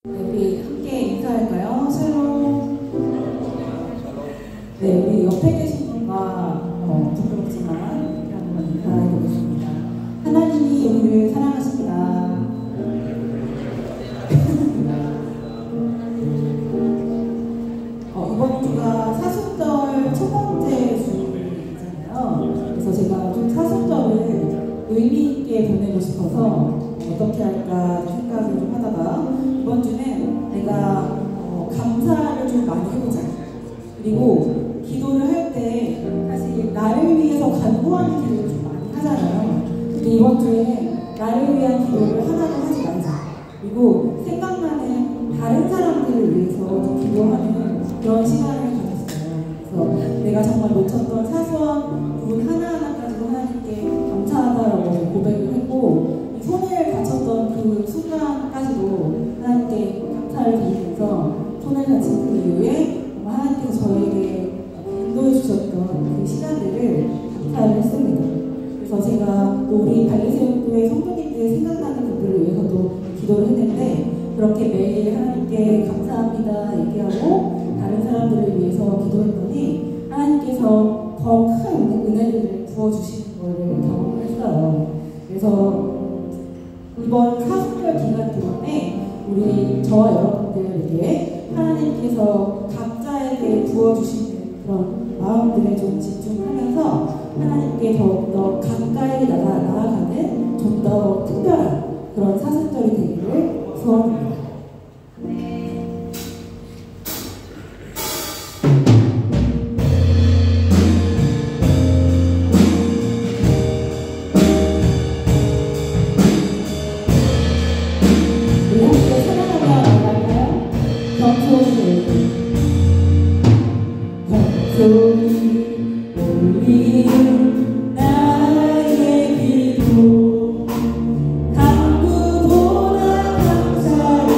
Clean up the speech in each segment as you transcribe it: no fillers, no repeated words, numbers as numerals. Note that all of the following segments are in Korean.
우리 함께 인사할까요? 샬롬. 네, 우리 옆에 계신 분과 부끄럽지만 이렇게 한번 인사해 보겠습니다. 하나님이 우리를 사랑하십니다. 이번 주가 사순절 첫 번째 주잖아요. 그래서 제가 좀 사순절을 의미 있게 보내고 싶어서 어떻게 할까 생각을 좀 하다가 이번 주는 내가 감사를 좀 많이 해보자. 그리고 기도를 할 때 사실 나를 위해서 간구하는 기도를 좀 많이 하잖아요. 근데 이번 주에는 나를 위한 기도를 하나도 하지 말자. 그리고 생각나는 다른 사람들을 위해서 좀 기도하는 그런 시간을 가졌어요. 그래서 내가 정말 놓쳤던 사소한 부분 하나하나까지도 하나님께 감사하다라고 고백을 했고, 손을 다쳤던 그 순간까지도 하나님께 감사를 드리면서 손을 다친 그 이후에 하나님께서 저에게 인도해 주셨던 그 시간들을 감사를 했습니다. 그래서 제가 또 우리 발리세움교회 성도님들 생각나는 분들을 위해서도 기도를 했는데, 그렇게 매일 하나님께 감사합니다 얘기하고 다른 사람들을 위해서 기도했더니 하나님께서 더 큰 은혜를 부어주시는 것을 경험했어요. 그래서 이번 사순절 기간 동안에 우리 저와 여러분들에게 하나님께서 각자에게 부어주시는 그런 마음들에 좀 집중하면서 하나님께 더욱더 가까이 나아가는 좀 더 특별한 그런 사순절이 되기를 소원합니다. 나의 기도 간구보다 감사를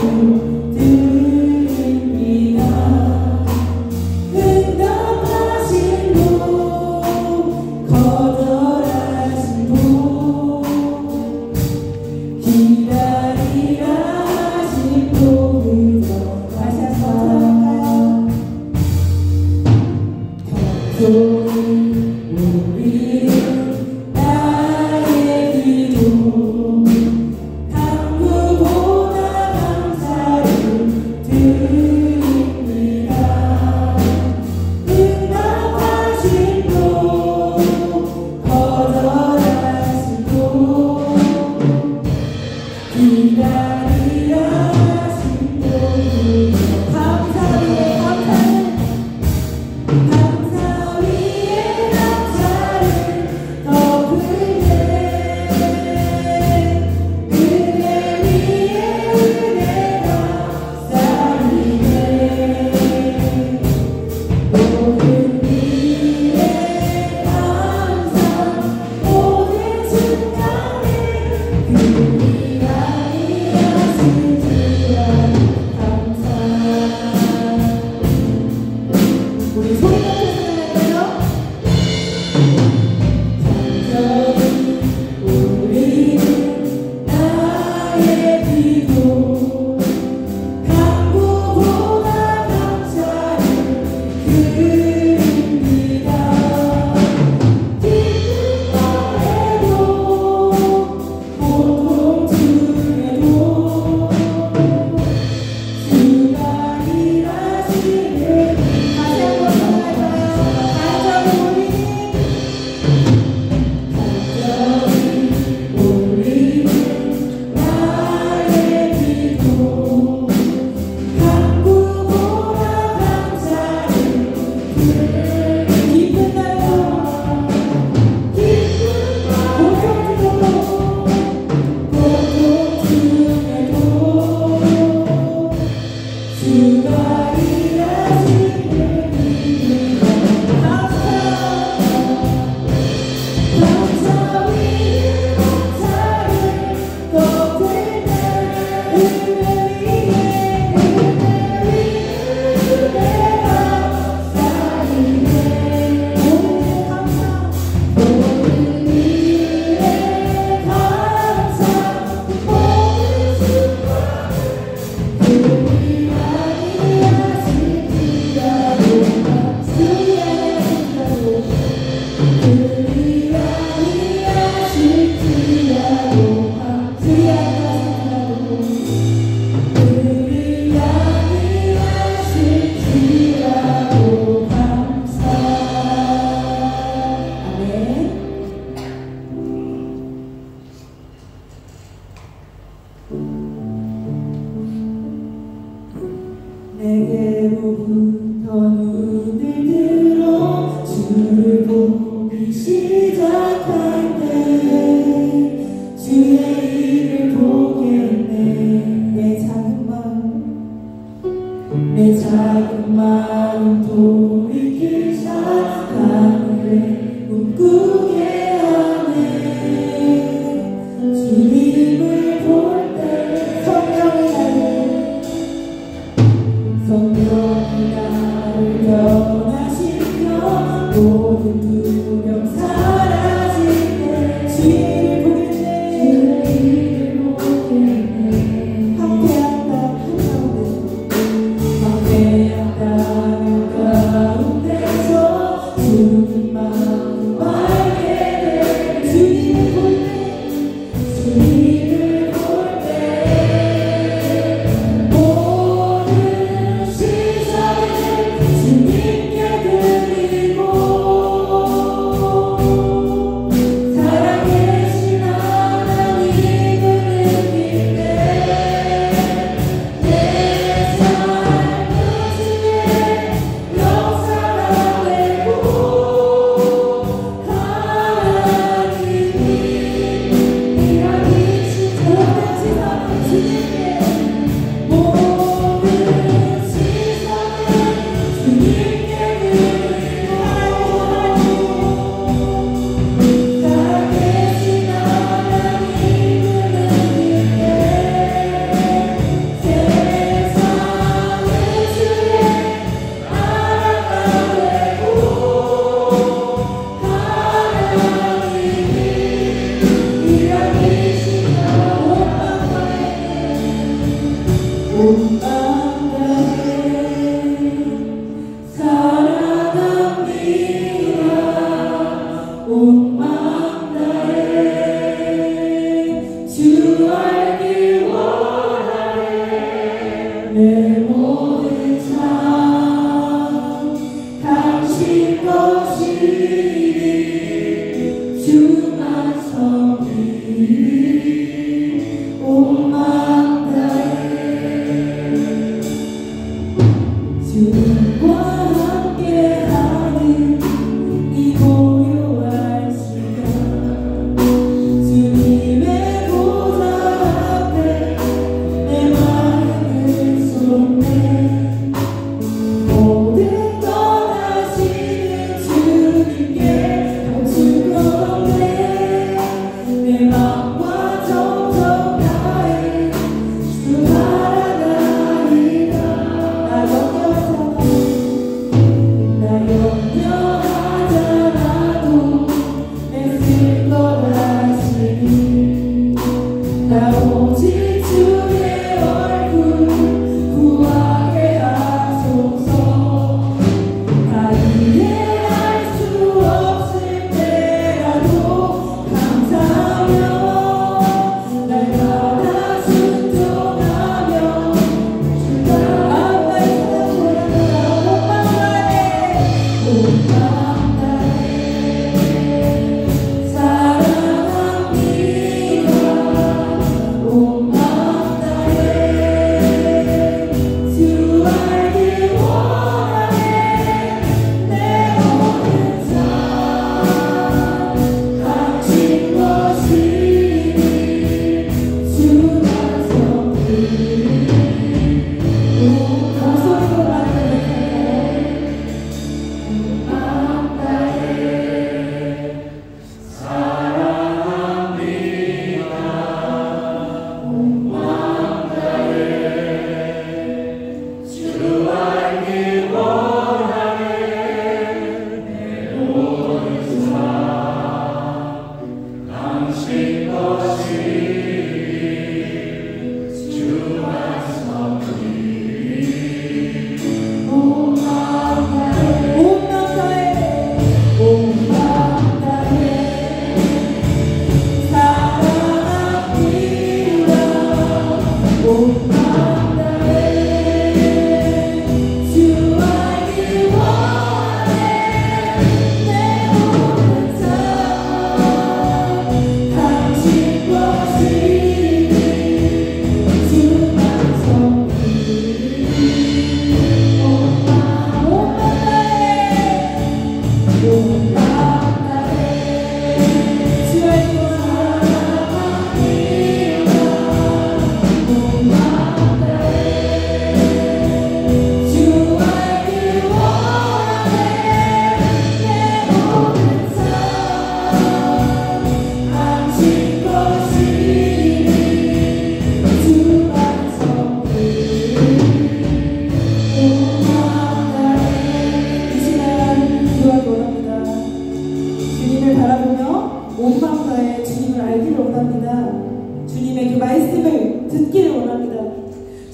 내게로부터 눈을 들어 주를 보기 시작할 때 주의 일을 보겠네. 내 작은 마음 돌이킬 하늘에 꿈꾸게 하네. 주님을 볼 때 성령이 나를 변화시켜 모든 두려움 사라질 때 주님을 보겠네. 함께한다는 가운데서 주님 마음 알게 돼. 주님을 볼 때 모든 시선을 주님께 드리고 살아계신 하나님을 느낄 때 내 삶은 주의 역사가 되고 하나님이 일하시는 주님께 모든 시선을 주님께 드리고 살아계신 하나님을 느낄 때 세상은 주의 나라가 되고 하나님이 일하시는 온 마음에 사랑합니다. 온 마음 다해 주 알길 원하네. 내 모든 삶 당신 것이니 주만 섬기니 온 마음 다해 주님과 함께하는 이 고요한 시간 주님의 보좌 앞에 내 마음을 쏟네.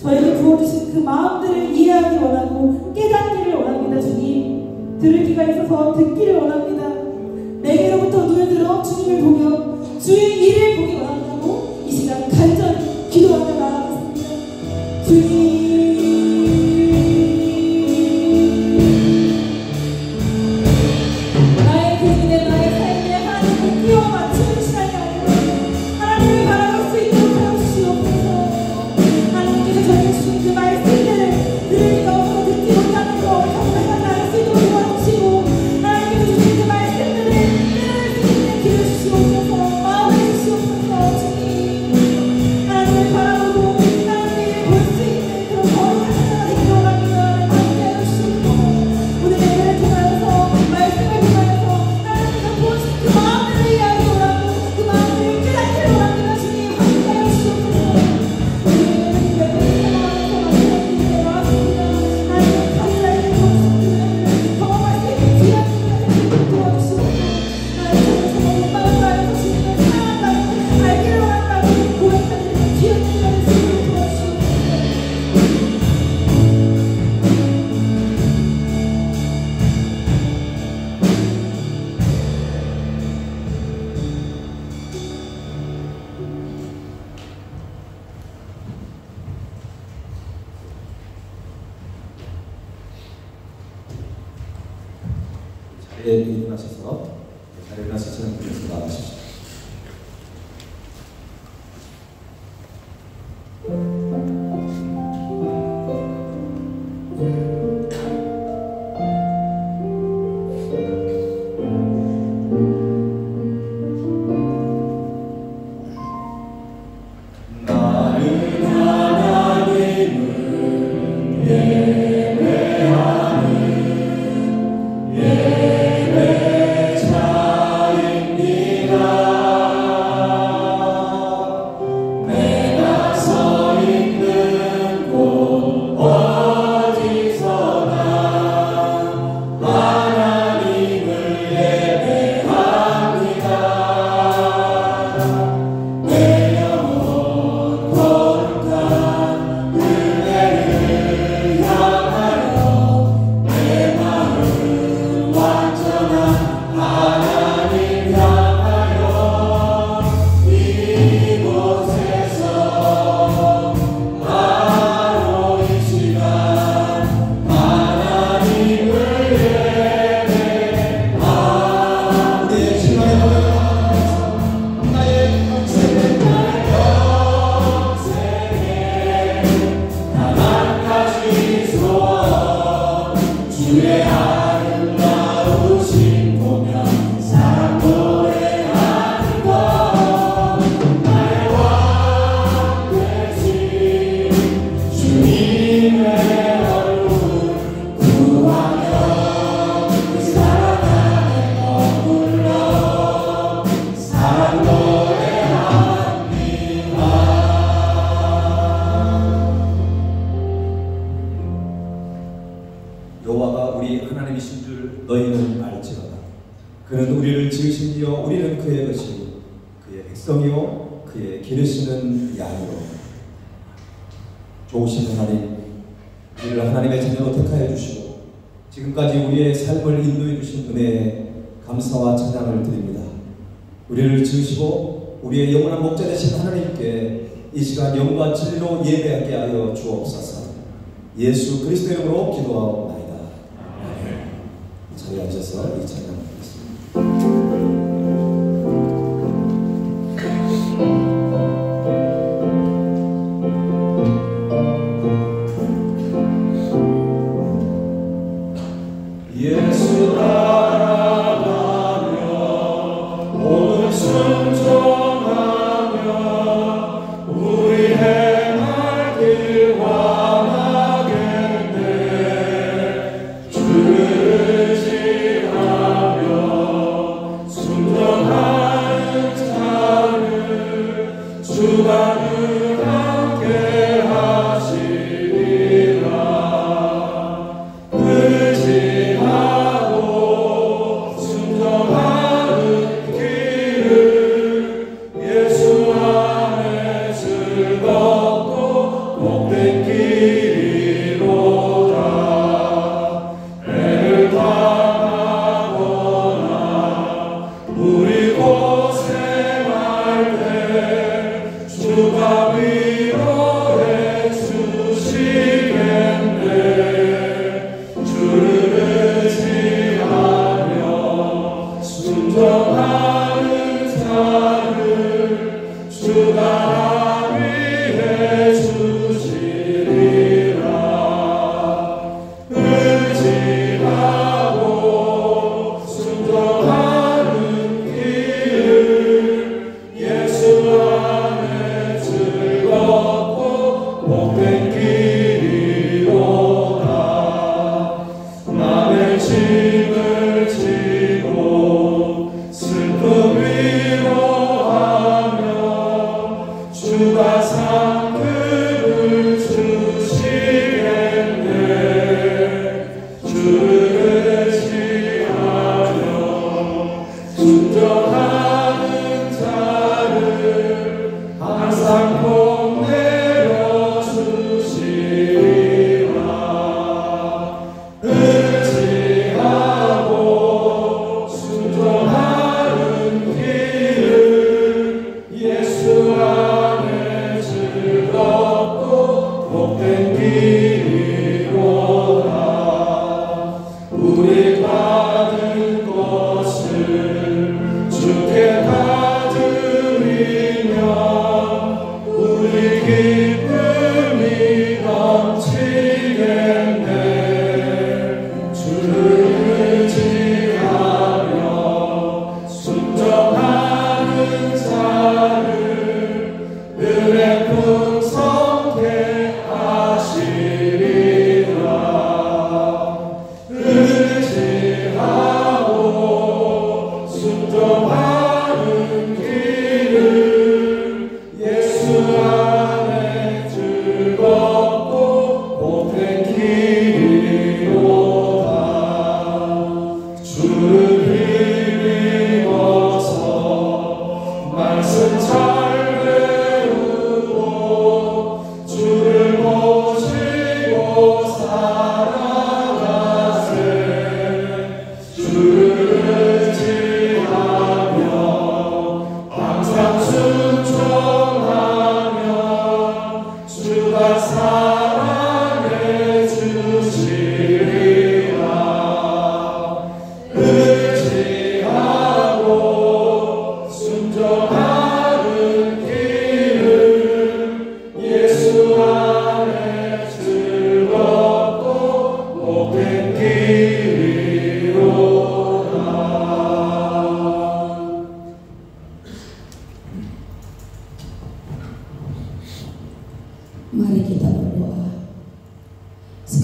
저에게 부어주신 그 마음들을 이해하기 원하고 깨닫기를 원합니다. 주님, 들을 귀가 있어서 듣기를 원합니다. 내게로부터 눈을 들어 주님을 보며 주의 일을 보기 원한다고 이 시간 간절히 기도하며 나아가겠습니다. 주님, 나의 고민에 나의 삶에 하나님을 끼워 맞추는 시간이 아니라 하나님을 바라볼 수 있도록 하여 주시옵소서. 하나님께서 저에게 주신 그 말씀들을 들을 리가 없어서 듣지 못하는 것 정말 나를 수 있도록 도와주시고, 하나님께서 주신 그 말씀들을 깨달을 수 있는 길을 주시옵소서. 마음을 주시옵소서. 주님, 하나님을 바라보고 하나님을 볼 수 있는 그런 거룩한 하나가 되기를 원합니다. 함께하여 주시옵소서. 오늘 예배를 통하여서 말씀을 통하여서 하나님께서 보여주신 그 마음들을 이해하기 원하고 그 마음들을 깨닫기를 원합니다. 주님, 함께하여 주시옵소서. 오늘 예배를 통하여서 말씀을 나왔습니다. 하나님의 감사의 모습들을 경험할 수 있는 귀한 시간을 도와주시옵소서. 하나님께서 정말 마음을 주님을 사랑한다고 알기를 원한다고 고백하는 귀한 시간을 주님을 도와주시옵소서. 자리에 일어나셔서 자리에 일어나서 찬양 부르면서 나가십시오. 여호와가 우리 하나님이신 줄 너희는 알지어다. 그는 우리를 지으심이요 우리는 그의 것이요 그의 백성이요 그의 기르시는 양이요. 좋으신 하나님, 우리를 하나님의 자녀로 택하여 주시고 지금까지 우리의 삶을 인도해 주신 은혜에 감사와 찬양을 드립니다. 우리를 지으시고 우리의 영원한 목자 되신 하나님께 이 시간 영과 진리로 예배하게 하여 주옵소서. 예수 그리스도의 이름으로 기도하옵나이다. 자리에 앉아서 이 찬양 드리겠습니다. 예수 따라가며 오늘 순종하며 우리 행할 길 원하겠네. 주를 의지하며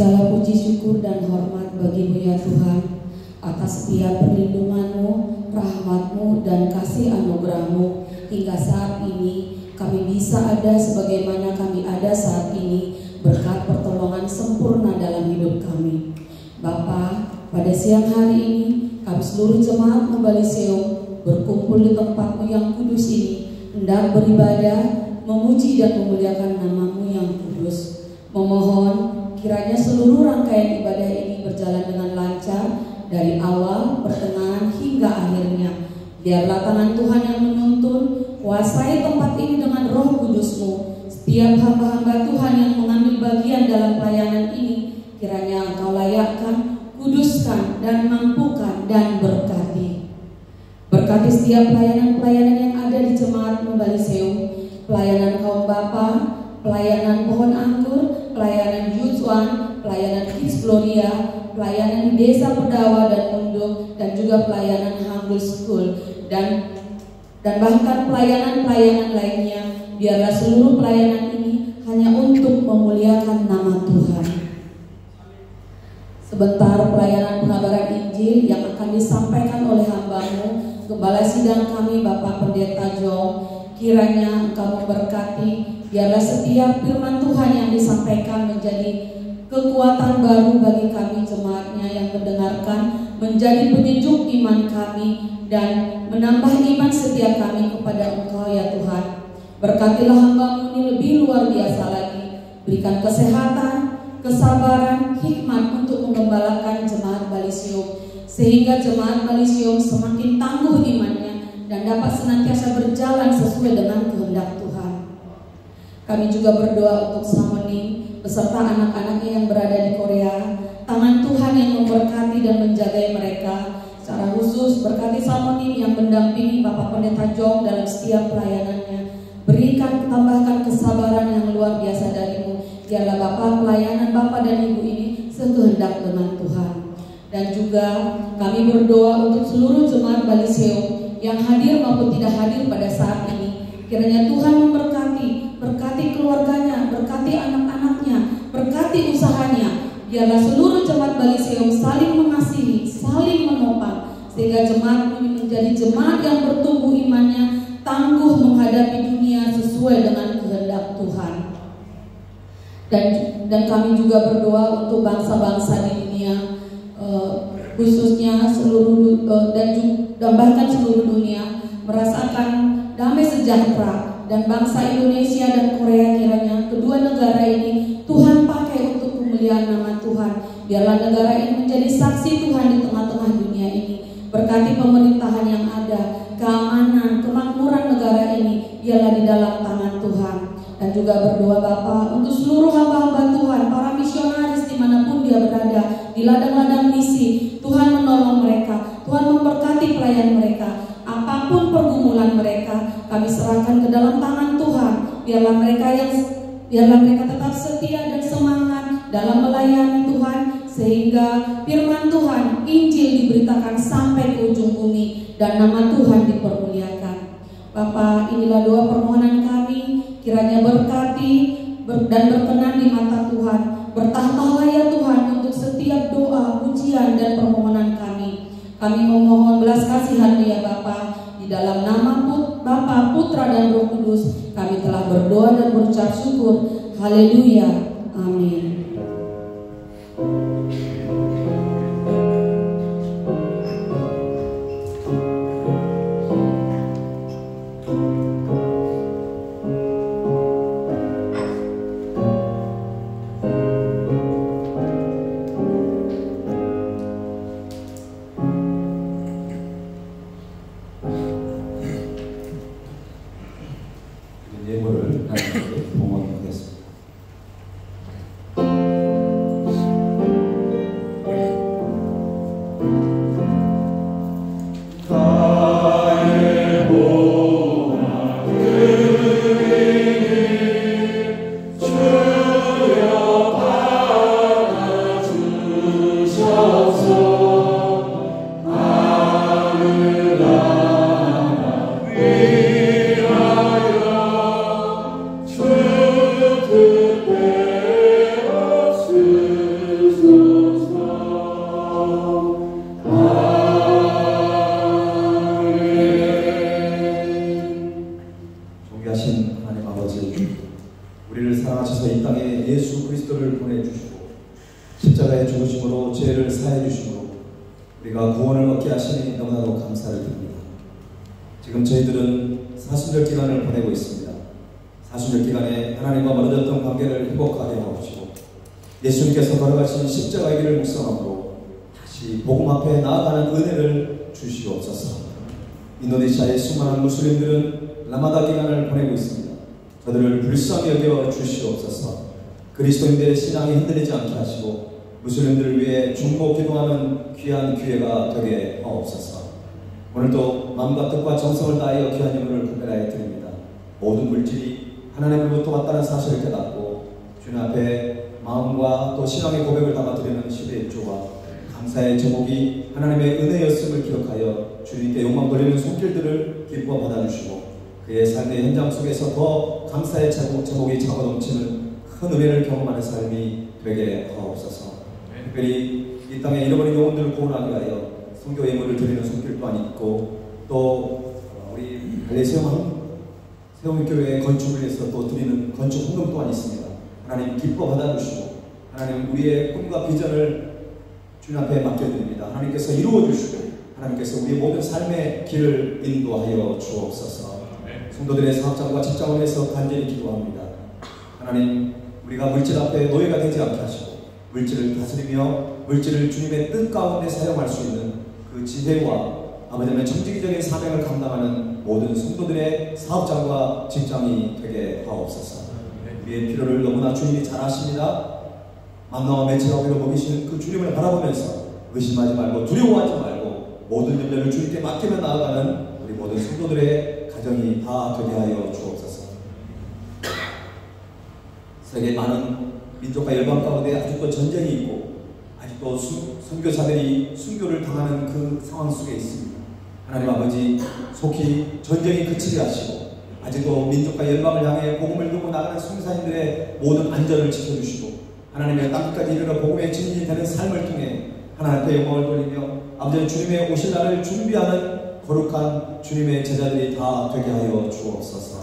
Segala puji syukur dan hormat bagi-Mu ya Tuhan, atas setiap perlindungan-Mu, rahmat-Mu, dan kasih anugerah-Mu hingga saat ini kami bisa ada sebagaimana kami ada saat ini berkat pertolongan sempurna dalam hidup kami. Bapa, pada siang hari ini kami seluruh jemaat Kembali Seum berkumpul di tempat-Mu yang kudus ini hendak beribadah, memuji dan memuliakan nama-Mu yang kudus. Memohon kiranya seluruh rangkaian ibadah ini berjalan dengan lancar dari awal, pertengahan hingga akhirnya. Biarlah tangan Tuhan yang menuntun, kuasai tempat ini dengan Roh Kudus-Mu. Setiap hamba-hamba Tuhan yang mengambil bagian dalam pelayanan ini, kiranya Engkau layakkan, kuduskan, dan mampukan, dan berkati. Berkati setiap pelayanan-pelayanan yang ada di jemaat Kembali Seum, pelayanan kaum bapa, pelayanan pohon anggur, pelayanan Youth One, pelayanan Kids Gloria, pelayanan di Desa Pedawa dan Undung, dan juga pelayanan Humble School, dan bahkan pelayanan-pelayanan lainnya. Biarlah seluruh pelayanan ini hanya untuk memuliakan nama Tuhan. Sebentar pelayanan pengabaran Injil yang akan disampaikan oleh hamba-Mu, Gembala Sidang kami Bapak Pendeta Jong. Kiranya Engkau memberkati, biarlah setiap firman Tuhan yang disampaikan menjadi kekuatan baru bagi kami jemaatnya yang mendengarkan, menjadi penyejuk iman kami dan menambah iman setiap kami kepada Engkau ya Tuhan. Berkatilah hamba-Mu ini lebih luar biasa lagi, berikan kesehatan, kesabaran, hikmat untuk menggembalakan jemaat Bali Seum, sehingga jemaat Bali Seum semakin tangguh imannya dan dapat senantiasa berjalan sesuai dengan kehendak Tuhan. Kami juga berdoa untuk Samoning beserta anak-anaknya yang berada di Korea. Tangan Tuhan yang memberkati dan menjagai mereka. Secara khusus berkati Samoning yang mendampingi Bapak Pendeta Jong dalam setiap pelayanannya. Berikan, tambahkan kesabaran yang luar biasa dari-Mu. Biarlah Bapak pelayanan Bapak dan Ibu ini sekehendak dengan Tuhan. Dan juga kami berdoa untuk seluruh jemaat Bali Seum yang hadir maupun tidak hadir pada saat ini. Kiranya Tuhan memberkati, berkati keluarganya, berkati anak-anaknya, berkati usahanya. Biarlah seluruh jemaat Bali Seum saling mengasihi, saling menopang, sehingga jemaat ini menjadi jemaat yang bertumbuh imannya, tangguh menghadapi dunia sesuai dengan kehendak Tuhan. Dan kami juga berdoa untuk bangsa-bangsa di dunia, khususnya seluruh dan bahkan seluruh dunia merasakan damai sejahtera, dan bangsa Indonesia dan Korea kiranya kedua negara ini Tuhan pakai untuk kemuliaan nama Tuhan. Biarlah negara ini menjadi saksi Tuhan di tengah-tengah dunia ini. Berkati pemerintahan yang ada, keamanan, kemakmuran negara ini biarlah di dalam tangan Tuhan. Dan juga berdoa Bapa untuk seluruh hamba-hamba Tuhan, para misionaris dimanapun dia berada, di ladang-ladang misi. Tuhan menolong mereka, Tuhan memberkati pelayan mereka. Apapun pergumulan mereka, kami serahkan ke dalam tangan Tuhan. Biarlah mereka tetap setia dan semangat dalam melayani Tuhan, sehingga firman Tuhan, Injil diberitakan sampai ke ujung bumi dan nama Tuhan dipermuliakan. Bapa, inilah doa permohonan kami. Kiranya berkati dan berkenan di mata Tuhan. Bertahtalah ya Tuhan untuk setiap doa, pujian, dan permohonan kami. Kami memohon belas kasihan-Mu ya Bapa. Di dalam nama Bapa, Putra, dan Roh Kudus, kami telah berdoa dan berucap syukur. Haleluya. Amin. 예물을 하나님께 봉헌하겠습니다. 십자가의 죽으심으로 죄를 사해 주심으로 우리가 구원을 얻게 하시니 너무나도 감사를 드립니다. 지금 저희들은 사순절 기간을 보내고 있습니다. 사순절 기간에 하나님과 멀어졌던 관계를 회복하게 하옵시고 예수님께서 걸어가신 십자가의 길을 묵상함으로 다시 복음 앞에 나아가는 은혜를 주시옵소서. 인도네시아의 수많은 무슬림들은 라마다 기간을 보내고 있습니다. 저들을 불쌍히 여겨 주시옵소서. 그리스도인들의 신앙이 흔들리지 않게 하시고 무슬림들을 위해 중보 기도하는 귀한 기회가 되게 하옵소서. 오늘도 마음과 뜻과 정성을 다하여 귀한 예물을 구별하여 드립니다. 모든 물질이 하나님으로부터 왔다는 사실을 깨닫고 주님 앞에 마음과 또 신앙의 고백을 담아드리는 시대의 조와 감사의 제목이 하나님의 은혜였음을 기억하여 주님께 영광 돌리는 손길들을 기뻐 받아주시고 그의 삶의 현장 속에서 더 감사의 제목이 차고 넘치는 큰 은혜를 경험하는 삶이 되게 하옵소서. 특별히 이 땅에 잃어버린 영혼들을 구원하기 위하여 선교 예물을 드리는 손길 또한 있고 또 우리 갈래 세움교회 건축을 위해서 또 드리는 건축 헌금 또한 있습니다. 하나님 기뻐 받아주시고 하나님 우리의 꿈과 비전을 주님 앞에 맡겨드립니다. 하나님께서 이루어주시고 하나님께서 우리의 모든 삶의 길을 인도하여 주옵소서. 성도들의 사업장과 직장을 위해서 간절히 기도합니다. 하나님 우리가 물질 앞에 노예가 되지 않게 하시고 물질을 다스리며 물질을 주님의 뜻 가운데 사용할 수 있는 그 지혜와 아버지의 정직적인 사명을 감당하는 모든 성도들의 사업장과 직장이 되게 하옵소서. 우리의 필요를 너무나 주님이 잘 아십니다. 만나와 매체하고 먹이시는 그 주님을 바라보면서 의심하지 말고 두려워하지 말고 모든 염려를 주님께 맡기며 나아가는 우리 모든 성도들의 가정이 다 되게 하여 주옵소서. 세계 많은 민족과 열방 가운데 아직도 전쟁이 있고 아직도 선교사들이 순교를 당하는 그 상황 속에 있습니다. 하나님 아버지 속히 전쟁이 그치게 하시고 아직도 민족과 열방을 향해 복음을 들고 나가는 선교사님들의 모든 안전을 지켜주시고 하나님의 땅끝까지 이르러 복음의 증인이 되는 삶을 통해 하나님 앞에 영광을 돌리며 아버지 주님의 오실 날을 준비하는 거룩한 주님의 제자들이 다 되게 하여 주옵소서.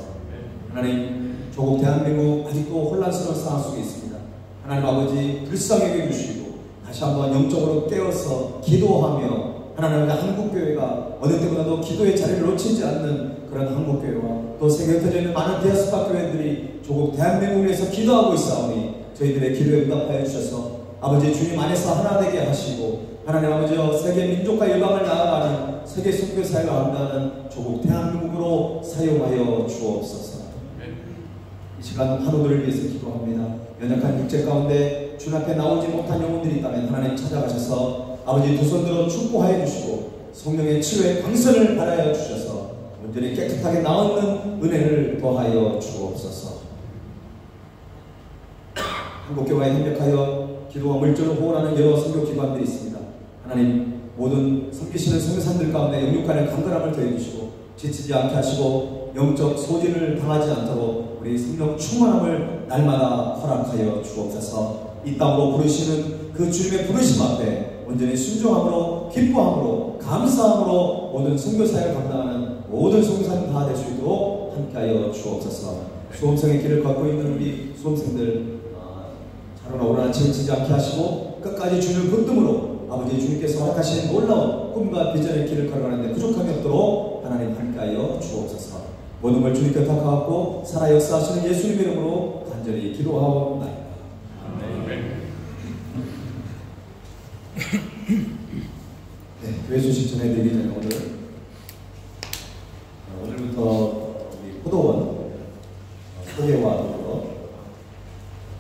하나님 조국 대한민국 아직도 혼란스러운 상황 속에 있습니다. 하나님 아버지 불쌍히 여겨주시고 다시 한번 영적으로 깨어서 기도하며 하나님 한국교회가 어느 때보다도 기도의 자리를 놓치지 않는 그런 한국교회와 또 세계에 흩어져 있는 많은 디아스포라 교회들이 조국 대한민국을 위해서 기도하고 있사오니 저희들의 기도에 응답하여 주셔서 아버지 주님 안에서 하나 되게 하시고 하나님 아버지 세계 민족과 열방을 나아가는 세계 선교사회가 한다는 조국 대한민국으로 사용하여 주옵소서. 이 시간 환우들을 위해서 기도합니다. 연약한 육체 가운데 주님 앞에 나오지 못한 영혼들이 있다면 하나님 찾아가셔서 아버지 두 손 들어 축복하여 주시고 성령의 치유의 광선을 발하여 주셔서 온전히 깨끗하게 나오는 은혜를 더하여 주옵소서. 한국교회에 협력하여 기도와 물질로 후원하는 여러 선교기관들이 있습니다. 하나님 모든 섬기시는 선교사님들 가운데 영육간의 강건함을 더해주시고 지치지 않게 하시고 영적 소진을 당하지 않도록 우리 성령 충만함을 날마다 허락하여 주옵소서. 이 땅으로 부르시는 그 주님의 부르심 앞에 온전히 순종함으로 기뻐함으로 감사함으로 모든 선교사역을 감당하는 모든 선교사님 다 될 수 있도록 함께하여 주옵소서. 수험생의 길을 걷고 있는 우리 수험생들 차로나 오르나 지치지 않게 하시고 끝까지 주님을 붙듦으로 아버지 주님께서 허락하신 놀라운 꿈과 비전의 길을 걸어가는데 부족함이 없도록 하나님 함께하여 주옵소서. 모든 걸 주님께 부탁하고 살아 역사하시는 예수님의 이름으로 간절히 기도하옵나이다. 네, 교회 소식 전해드리기 전에 오늘부터 우리 포도원 소개와 더불어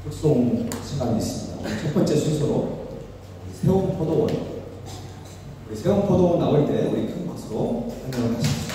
특송 시간이 있습니다. 오늘 첫 번째 순서로 세움 포도원, 우리 세움 포도원 나올 때 우리 큰 박수로 환영을 하십시오.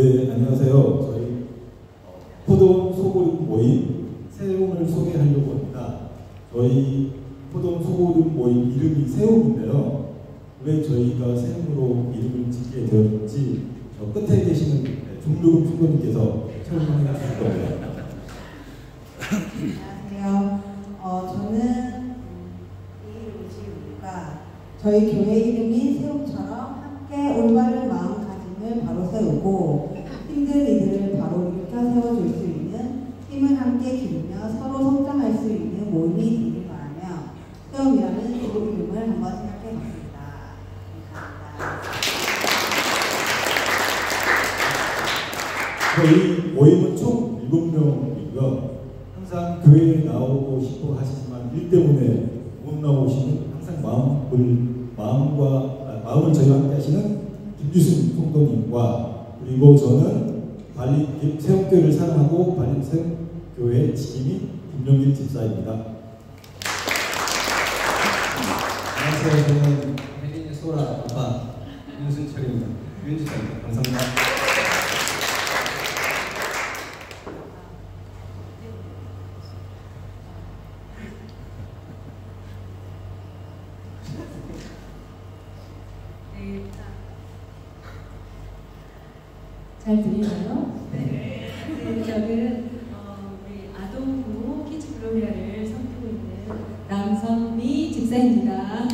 네, 안녕하세요. 저희 포도원 소그룹 모임 세움을 소개하려고 합니다. 저희 포도원 소그룹 모임 이름이 세움인데요. 왜 저희가 세움으로 이름을 짓게 되었는지 저 끝에 계시는 종록음 총무님께서 설명해 주실 겁니다. 안녕하세요. 저는 이 이름을 지은 이유가 저희 교회 이름이 세움처럼 함께 올바른 마음가짐을 바로 세우고 힘든 이들을 바로 일으켜 세워줄 수 있는 힘을 함께 기르며 서로 성장할 수 있는 모임이 되길 바라며 세움이라는 그 이름을 한번 생각해 봤습니다. 감사합니다. 저희 모임은 총 7명이고요. 항상 교회에 나오고 싶어 하시지만 일 때문에 못 나오시는 항상 마음을 저희와 함께 하시는 김유순 성도님과 그리고 저는 세움교회를 사랑하고 세움교회 지킴이 김용길 집사입니다. 안녕하세요. 저는 혜린의 소라 아빠 윤순철입니다. 윤지사입니다. 감사합니다. 잘 들리나요? 네. 저는 우리 아동 부모 키즈 글로리아를 섬기고 있는 남선미 집사입니다.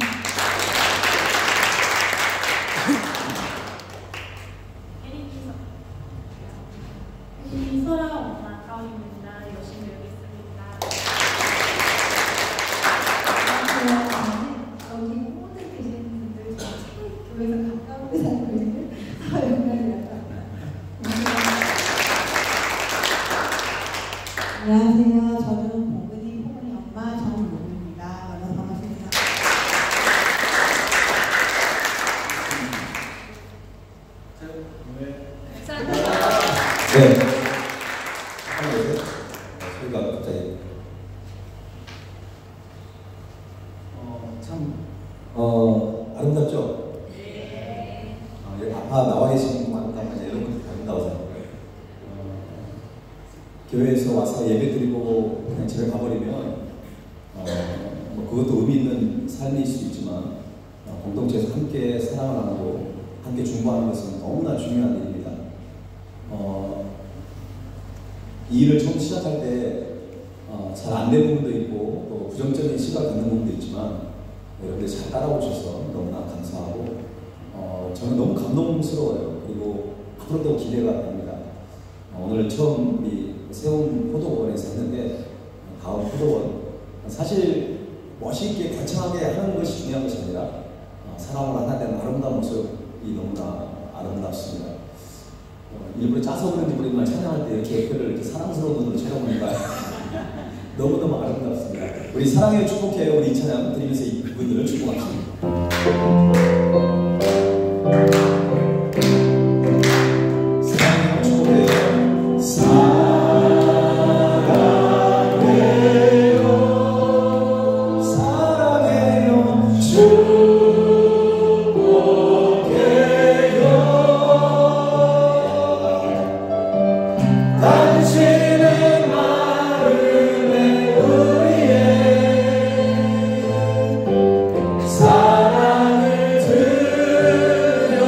혜린이 소라 엄마 가은입니다. 열심히 배우겠습니다. 여기 모든 계시는 분들 교회에서 가까운 데 살고 있는 영광입니다. 안녕하세요. 저는 봉근이 엄마 정모입니다. 만나서 반갑습니다. 네. 소리가 갑자기. 아름답죠? 네. 여기 아빠 나와 계시는 만큼 이런 것도 아름다워서. 교회에서 와서 예배 드리고 그냥 집에 가버리면 뭐 그것도 의미 있는 삶일 수 있지만 공동체에서 함께 사랑을 나누고 함께 중보하는 것은 너무나 중요한 일입니다. 이 일을 처음 시작할 때 잘 안 된 부분도 있고 또 부정적인 시각을 갖는 부분도 있지만 여러분들 잘 따라오셔서 너무나 감사하고 저는 너무 감동스러워요. 그리고 앞으로도 기대가 됩니다. 오늘 처음 우리 세움 포도원에서 했는데 다음 포도원 사실 멋있게 거창하게 하는 것이 중요한 것이 아니라 사랑으로 하나 되는 아름다운 모습이 너무나 아름답습니다. 일부러 짜서 그런지 모르지만 찬양할 때 이렇게 옆에를 이렇게 사랑스러운 눈으로 쳐다보니까 너무너무 아름답습니다. 우리 사랑에 축복해요. 우리 이 찬양 드리면서 이분들을 축복합니다. 사랑에 축복해요. 사랑해요. 당신의 마음에 우리의 사랑을 드려요.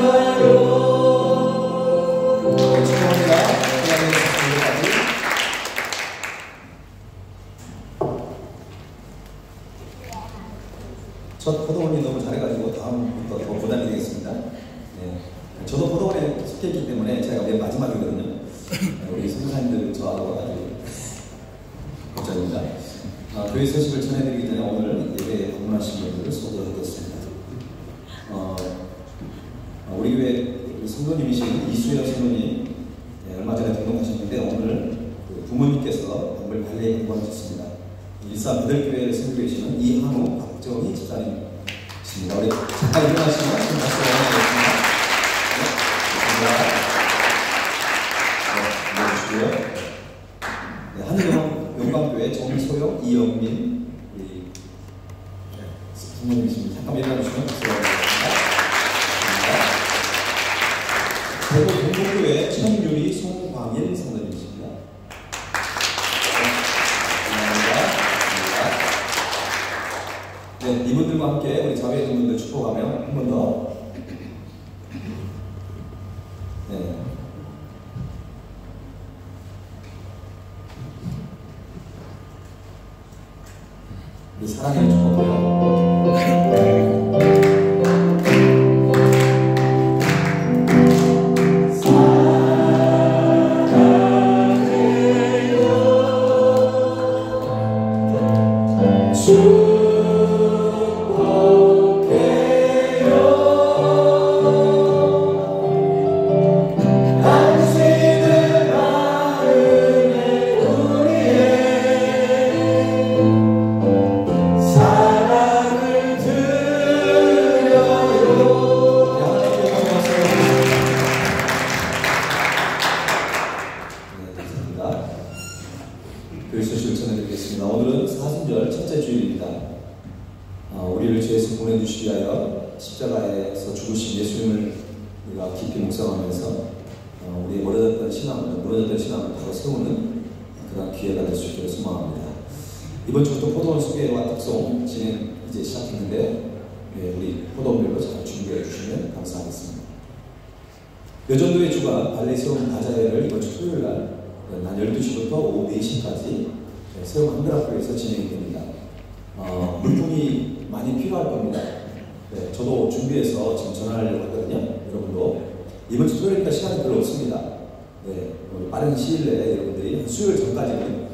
첫 포도원이 너무 잘해가지고 다음부터 더 부담이 되겠습니다. 네. 저도 포도원에 속했기 때문에 제가 맨 마지막이거든요. 우리 선생님들 저하고 아주 걱정입니다. 교회 소식을 전해드리기 전에 오늘 예배에 방문하신 분들을 소개하겠습니다. 우리 교회 성도님이신 이수연 성도님 얼마 전에 등록하셨는데 오늘 부모님께서 방문 발레에 등록하셨습니다. 일산 부들교회를 섬기고 계시는 이한우 박정희 집사님이십니다. 우리 잠깐 일어나시면 지금 박수 원하겠습니다. 네, 한영광교회 정소영, 이영민 우리 부모님이십니다. 잠깐 일어나주시면 박수 원하겠습니다. 대구 동국교회 천육의 강예림 선생님이십니다. 네, 이분들과 함께 우리 자매분들 축복하며 한 번 더. 네. 우리 사랑의 축복해요. 우리를 죄에서 보내주시기 위하여 십자가에서 죽으신 예수님을 우리가 깊이 묵상하면서 우리의 무너졌던 신앙을 바로 세우는 그런 기회가 될 수 있기를 소망합니다. 이번 주부터 포도원 소개와 특송 진행 이제 시작했는데 우리 포도원별로 잘 준비해 주시면 감사하겠습니다. 여전도의 주간 발레 세움 바자회를 이번 주 토요일 날 낮 12시부터 오후 4시까지 세움 한글학교에서 진행이 됩니다. 물품이 많이 필요할 겁니다. 네, 저도 준비해서 지금 전화하려고 하거든요. 여러분도 이번 주 토요일이니까 시간이 별로 없습니다. 네, 빠른 시일 내에 여러분들이 수요일 전까지는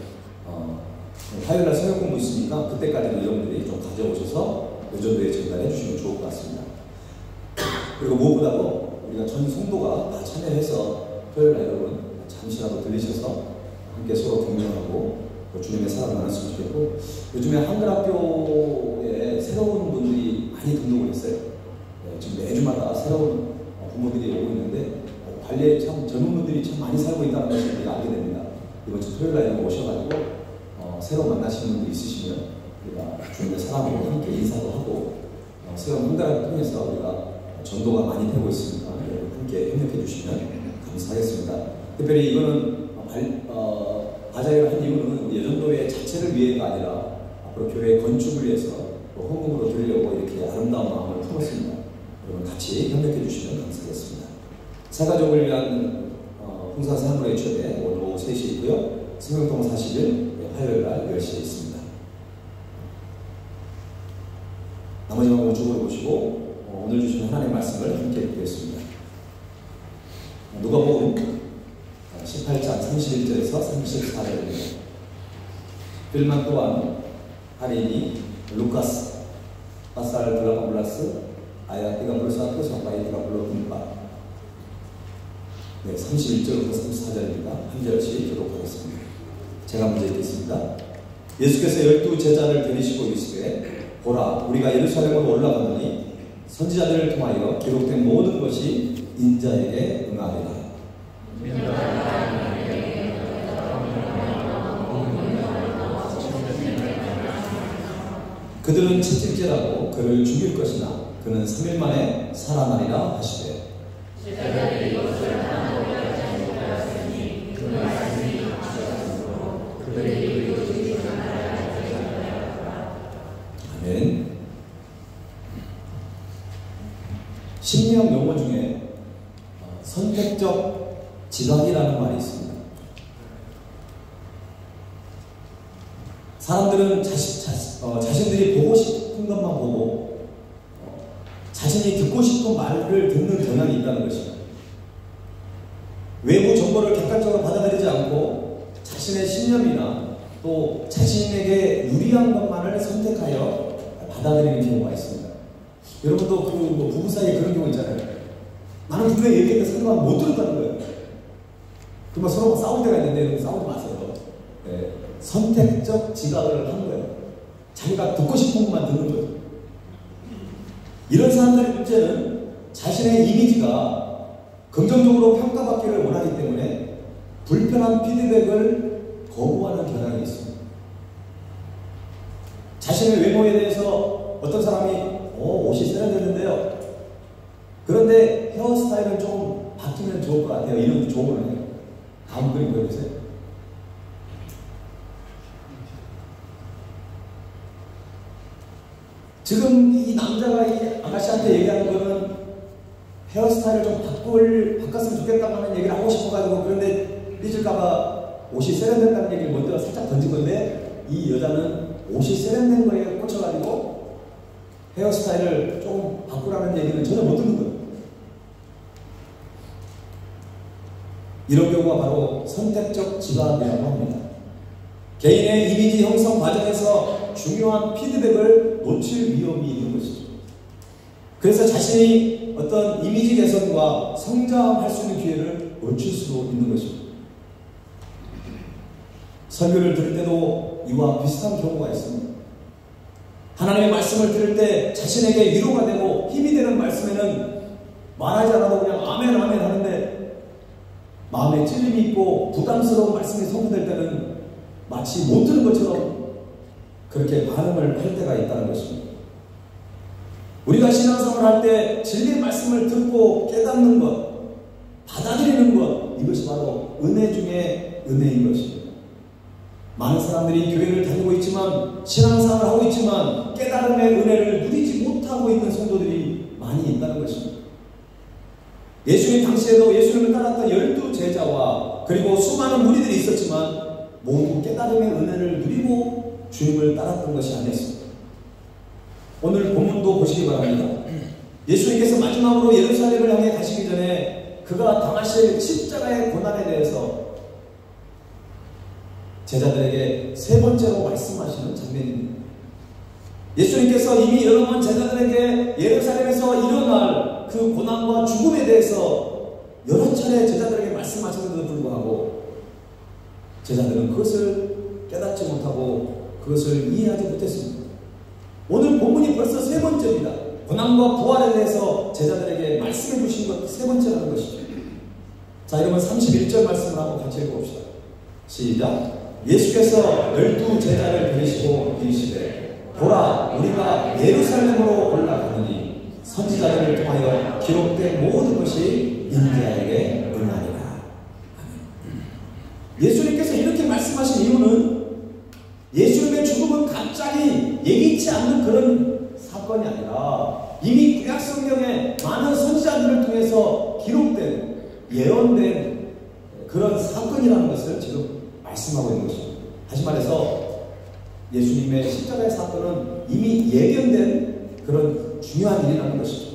화요일날 성역 공부 있으니까 그때까지는 여러분들이 좀 가져오셔서 여전도에 전달해 주시면 좋을 것 같습니다. 그리고 무엇보다도 우리가 전 성도가 다 참여해서 토요일날 여러분 잠시라도 들리셔서 함께 서로 격려하고 주님의 사랑을 나눴으면 좋겠고, 요즘에 한글학교에 새로운 분들이 많이 등록을 했어요. 지금 매주마다 새로운 부모들이 오고 있는데 관리에 참 젊은 분들이 참 많이 살고 있다는 것을 우리가 알게 됩니다. 이번 주 토요일 날 오셔가지고 새로 만나시는 분들 있으시면 우리가 주님의 사랑으로 함께 인사도 하고 새로운 한글학교 통해서 우리가 전도가 많이 되고 있으니까 함께 협력해 주시면 감사하겠습니다. 특별히 이거는 바자회를 한 이유는 여전도회 자체를 위해가 아니라 앞으로 교회 건축을 위해서 헌금으로 드리려고 이렇게 아름다운 마음을 품었습니다. 여러분 같이 협력해 주시면 감사하겠습니다. 새가족을 위한 봉사 사물의 초대 오늘 오후 3시에 있고요. 성경통 40일 화요일 날 10시에 있습니다. 나머지 방법을 주보를 보시고 오늘 주신 하나님의 말씀을 함께 보겠습니다. 누가복음 18장 31절에서 34절입니다. 빌만 또한 하리니 루카스 바살 블라블라스 아야티가 블루사토 바이티가 블루군바. 네, 31절부터 34절입니다. 한 절씩 기록하겠습니다. 제가 먼저 읽겠습니다. 예수께서 12 제자를 데리시고 이르시되 보라 우리가 예루살렘으로 올라가노니 선지자들을 통하여 기록된 모든 것이 인자에게 응하리라. 그들은 채찍질하고 그를 죽일 것이나 그는 3일 만에 살아나리라 하시되 아멘. 심리학 용어 중에 선택적 지각이라는 말이 있습니다. 사람들은 자신들이 보고 싶은 것만 보고 자신이 듣고 싶은 말을 듣는 경향이 있다는 것입니다. 외부 정보를 객관적으로 받아들이지 않고 자신의 신념이나 또 자신에게 유리한 것만을 선택하여 받아들이는 경우가 있습니다. 여러분도 그 부부 사이에 그런 경우 있잖아요. 나는 분명히 얘기했는데 상대방은 못 들었다는 거예요. 그러면 서로 싸울 때가 있는데 싸우지 마세요. 네. 선택적 지각을 하는 거예요. 자기가 듣고 싶은 것만 듣는 거죠. 이런 사람들의 문제는 자신의 이미지가 긍정적으로 평가받기를 원하기 때문에 불편한 피드백을 거부하는 경향이 있습니다. 자신의 외모에 대해서 어떤 사람이 옷이 세련됐는데요. 그런데 헤어스타일은 좀 바뀌면 좋을 것 같아요. 이런 조언을 해요. 다음 그림 보여주세요. 지금 이 남자가 이 아가씨한테 얘기하는 거는 헤어스타일을 좀 바꿨으면 좋겠다고 하는 얘기를 하고 싶어가지고, 그런데 삐질까봐 옷이 세련됐다는 얘기를 먼저 살짝 던진 건데, 이 여자는 옷이 세련된 거에 꽂혀가지고 헤어스타일을 조금 바꾸라는 얘기는 전혀 못 듣는 거예요. 이런 경우가 바로 선택적 지각이라고 합니다. 개인의 이미지 형성 과정에서 중요한 피드백을 놓칠 위험이 있는 것이죠. 그래서 자신이 어떤 이미지 개선과 성장할 수 있는 기회를 놓칠 수도 있는 것입니다. 설교를 들을 때도 이와 비슷한 경우가 있습니다. 하나님의 말씀을 들을 때 자신에게 위로가 되고 힘이 되는 말씀에는 말하지 않아도 그냥 아멘 아멘 하는데, 마음에 찔림이 있고 부담스러운 말씀이 소모될 때는 마치 못 들은 것처럼 그렇게 반응을 할 때가 있다는 것입니다. 우리가 신앙생활을 할 때 진리의 말씀을 듣고 깨닫는 것, 받아들이는 것, 이것이 바로 은혜 중에 은혜인 것입니다. 많은 사람들이 교회를 다니고 있지만, 신앙생활을 하고 있지만 깨달음의 은혜를 누리지 못하고 있는 성도들이 많이 있다는 것입니다. 예수님 당시에도 예수님을 따랐던 12제자와 그리고 수많은 무리들이 있었지만 모두 깨달음의 은혜를 누리고 주님을 따랐던 것이 아니었습니다. 오늘 본문도 보시기 바랍니다. 예수님께서 마지막으로 예루살렘을 향해 가시기 전에 그가 당하실 십자가의 고난에 대해서 제자들에게 세 번째로 말씀하시는 장면입니다. 예수님께서 이미 여러 번 제자들에게 예루살렘에서 일어날 그 고난과 죽음에 대해서 여러 차례 제자들에게 말씀하셨는데도 불구하고 제자들은 그것을 깨닫지 못하고 그것을 이해하지 못했습니다. 오늘 본문이 벌써 세 번째입니다. 고난과 부활에 대해서 제자들에게 말씀해 주신 것 세 번째라는 것이죠. 자, 여러분 31절 말씀을 한번 같이 읽어봅시다. 시작. 예수께서 12제자를 부르시고 이르시되 보라, 우리가 예루살렘으로 올라가느니 선지자들을 통하여 기록된 모든 것이 인자에게 응하리라. 예수님께서 이렇게 말씀하신 이유는 예수님의 죽음은 갑자기 예기치 않는 그런 사건이 아니라 이미 구약 성경에 많은 선지자들을 통해서 기록된, 예언된 그런 사건이라는 것을 지금 말씀하고 있는 것입니다. 다시 말해서 예수님의 십자가의 사건은 이미 예견된 그런 중요한 일이라는 것이죠.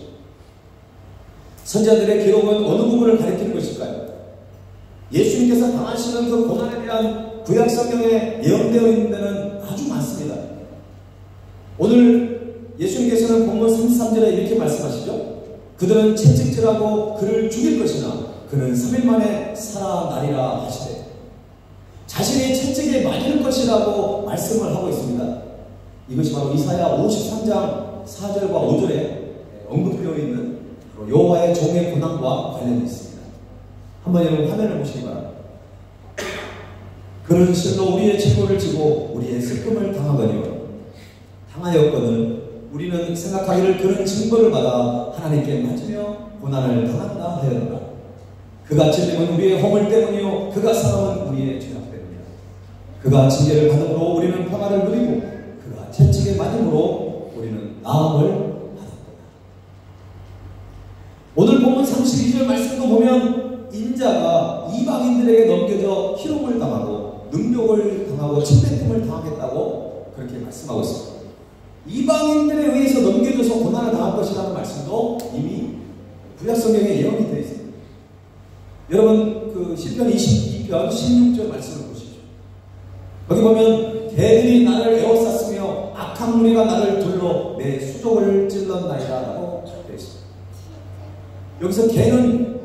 선지자들의 기록은 어느 부분을 가리키는 것일까요? 예수님께서 당하시는 그 고난에 대한 구약 성경에 예언되어 있는 데는 아주 많습니다. 오늘 예수님께서는 본문 33절에 이렇게 말씀하시죠. 그들은 채찍질하고 그를 죽일 것이나 그는 3일 만에 살아나리라 하시되, 자신이 채찍에 맞을 것이라고 말씀을 하고 있습니다. 이것이 바로 이사야 53장 4절과 5절에 언급되어 있는 여호와의 종의 고난과 관련이 있습니다. 한번 여러분 화면을 보시기 바랍니다. 그는 실로 우리의 책임을 지고 우리의 슬픔을 당하였거늘 우리는 생각하기를 그는 징벌을 받아 하나님께 맞으며 고난을 당한다 하였노라. 그가 찔림은 우리의 허물 때문이요 그가 상함은 우리의 죄악 때문이라. 그가 징계를 받음으로 우리는 평화를 누리고 그가 채찍에 맞음으로 우리는 나음을 받았다. 오늘 본문 32절 말씀도 보면 인자가 이방인들에게 넘겨져 희롱을 당하고 능욕을 당하고 침뱉음을 당하겠다고 그렇게 말씀하고 있습니다. 이방인들에 의해서 넘겨져서 고난을 당할 것이라는 말씀도 이미 구약 성경에 예언이 되어 있습니다. 여러분 그 시편 22편 16절 말씀을 보시죠. 거기 보면 개들이 나를 에워쌌으며 악한 무리가 나를 둘러 내 수족을 찔렀나이다 라고 되어 있습니다. 여기서 개는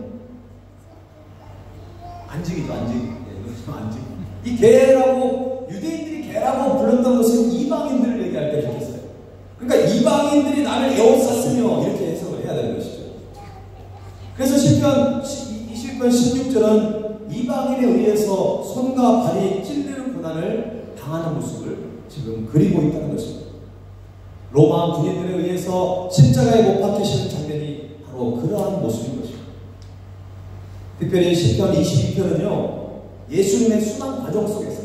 안직이죠. 안직. 이 개라고 유대인들이 개라고 불렀던 것은 이방인들을 얘기할 때 그렇게 했어요. 그러니까 이방인들이 나를 에워쌌으며 이렇게 해석을 해야 되는 것이죠. 그래서 시편 16절은 이방인에 의해서 손과 발이 찔리는 고난을 당하는 모습을 지금 그리고 있다는 것입니다. 로마 군인들에 의해서 십자가에 못 박히시는 장면이 바로 그러한 모습인 것입니다. 특별히 시편 22편은요 예수님의 순환 과정 속에서,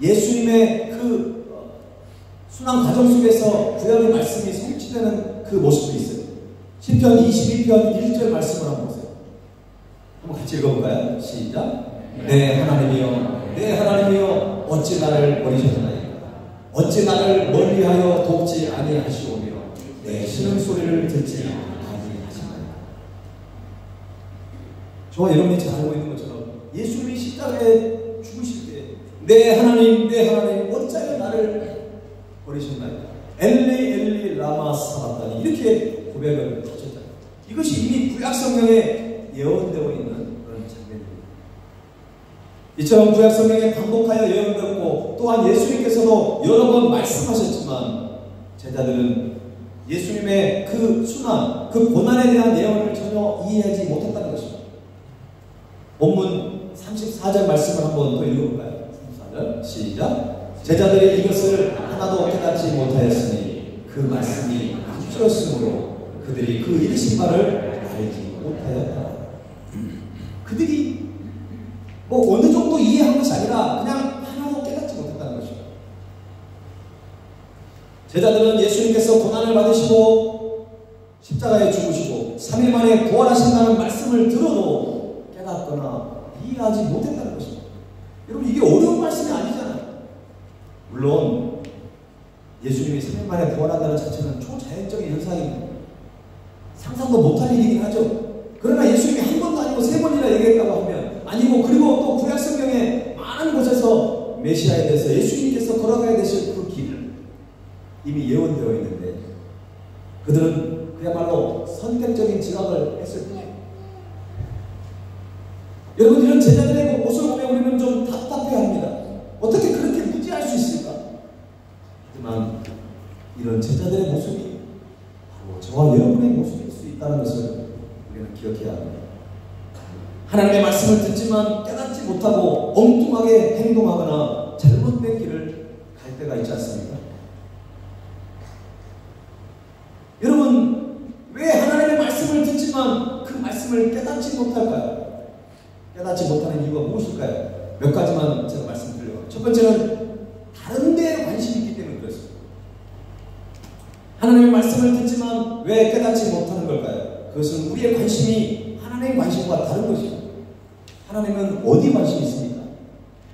예수님의 그 순환 과정 속에서 구약의 말씀이 성취되는 그 모습도 있어요. 시편 22편 1절 말씀을 한번 보세요. 한번 같이 읽어볼까요? 시작. 내 하나님이여, 내 하나님이여, 어찌 나를 버리셨나이까? 어찌 나를 멀리하여 돕지 아니하시오며 내 신음 소리를 듣지 아니하시나이까? 저와 여러분이 잘 알고 있는 것처럼 예수님이 십자가에 죽으실 때 내 하나님, 내 하나님, 어찌하여 나를 버리셨나이까? 엘리 엘리 라마 사바다니, 이렇게 고백을 하셨잖아요. 이것이 이미 구약 성경에 예언되어 있는 그런 장면입니다. 이처럼 구약 성경에 반복하여 예언되었고 또한 예수님께서도 여러 번 말씀하셨지만 제자들은 예수님의 그 순환, 그 고난에 대한 예언을 전혀 이해하지 못했다는 것입니다. 본문 34절 말씀을 한번 더 읽어볼까요? 34절 시작. 제자들이 이것을 하나도 깨닫지 못하였으니 그 말씀이 감추었으므로 그들이 그 이르신 바를 알지 못하였다. 그들이 뭐 어느 정도 이해한 것이 아니라 그냥 하나도 깨닫지 못했다는 것입니다. 제자들은 예수님께서 고난을 받으시고 십자가에 죽으시고 3일 만에 부활하신다는 말씀을 들어도 깨닫거나 이해하지 못했다는 것입니다. 여러분, 이게 어려운 말씀이 아니잖아요. 물론 예수님이 3일 만에 부활한다는 자체는 초자연적인 현상입니다. 상상도 못할 일이긴 하죠. 그러나 예수님이 한 번도 아니고 3번이나 얘기했다고 하면 아니고, 그리고 또 구약 성경에 많은 곳에서 메시아에 대해서 예수님께서 걸어가야 되실 그 길을 이미 예언되어 있는데 그들은 그야말로 선택적인 지각을 했을 뿐이에요. 여러분, 이런 제자들의 모습을 보면 우리는 좀 답답해합니다. 어떻게 그렇게 무지할 수 있을까? 하지만 이런 제자들의 모습이 바로 저와 여러분의 모습일 수 있다는 것을 우리는 기억해야 합니다. 하나님의 말씀을 듣지만 깨닫지 못하고 엉뚱하게 행동하거나 잘못된 길을 갈 때가 있지 않습니까? 여러분, 왜 하나님의 말씀을 듣지만 그 말씀을 깨닫지 못할까요? 깨닫지 못하는 이유가 무엇일까요? 몇 가지만 제가 말씀드려요. 첫 번째는 다른 데에 관심이 있기 때문에 그렇습니다. 하나님의 말씀을 듣지만 왜 깨닫지 못하는 걸까요? 그것은 우리의 관심이 하나님의 관심과 다른 것입니다. 하나님은 어디 관심이 있습니까?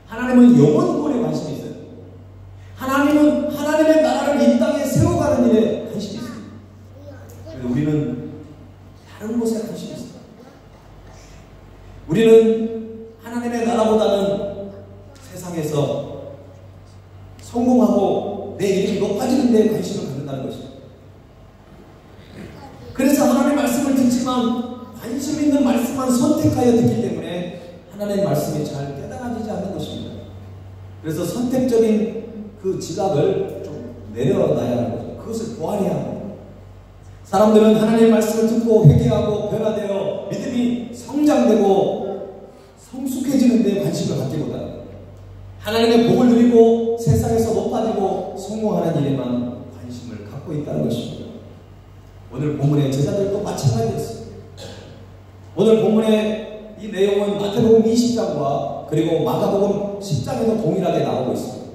하나님은 영원 구원에 관심이 있어요. 하나님은 하나님의 나라를 이 땅에 세워가는 일에 관심이 있습니다. 그런데 우리는 다른 곳에 관심이 있습니다. 우리는 하나님의 나라보다는 세상에서 성공하고 내 이름이 높아지는 데에 관심을 갖는다는 것입니다. 그래서 하나님의 말씀을 듣지만 관심 있는 말씀만 선택하여 듣기 때문에 하나님의 말씀이 잘 깨달아지지 않는 것입니다. 그래서 선택적인 그 지각을 좀 내려놔야 하는 거죠. 그것을 보완해야 합니다. 사람들은 하나님의 말씀을 듣고 회개하고 변화되어 믿음이 성장되고 성숙해지는 데 관심을 갖기보다 하나님의 복을 누리고 세상에서 높아지고 성공하는 일에만 관심을 갖고 있다는 것입니다. 오늘 본문의 제자들도 마찬가지였습니다. 오늘 본문의 이 내용은 마태복음 20장과 그리고 마가복음 10장에도 동일하게 나오고 있습니다.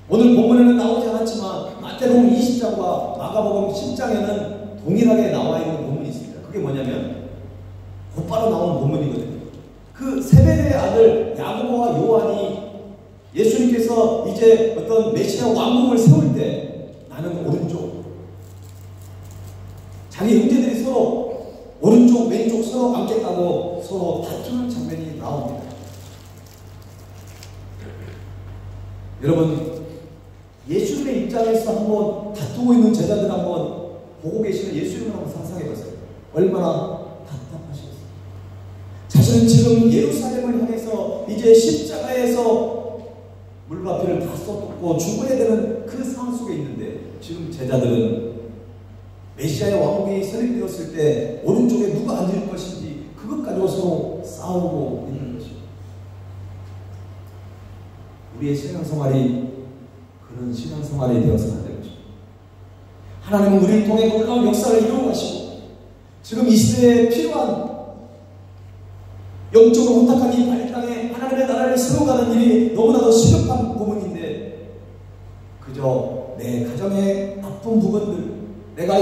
오늘 본문에는 나오지 않았지만 마태복음 20장과 마가복음 10장에는 동일하게 나와 있는 본문이 있습니다. 그게 뭐냐면 곧바로 나온 본문이거든요. 그 세베대의 아들 야고보와 요한이 예수님께서 이제 어떤 메시아 왕국을 세울 때 나는 오른쪽, 자기 형제들이 서로 오른쪽 왼쪽 서로 앉겠다고 서로 다투는 장면이 나옵니다. 여러분, 예수님의 입장에서 한번 다투고 있는 제자들 한번 보고 계시는 예수님을 한번 상상해 보세요. 얼마나 답답하시겠어요. 자신은 지금 예루살렘을 향해서 이제 십자가에서 물과 피를 다 쏟고 죽어야 되는 그 상황 속에 있는데 지금 제자들은 메시아의 왕국이 설립되었을 때 오른쪽에 누가 앉을 것인지 그것 가지고 서로 싸우고 있는 것입니다. 우리의 신앙생활이 그런 신앙생활이 되어서는 안 되는 것입니다. 하나님은 우리를 통해 놀라운 역사를 이루어 가시고 지금 이 시대에 필요한 영적으로 혼탁한 이 바리 땅에 하나님의 나라를 세워가는 일이 너무나도 시급한 부분인데 그저 내 가정의 나쁜 부분들, 내가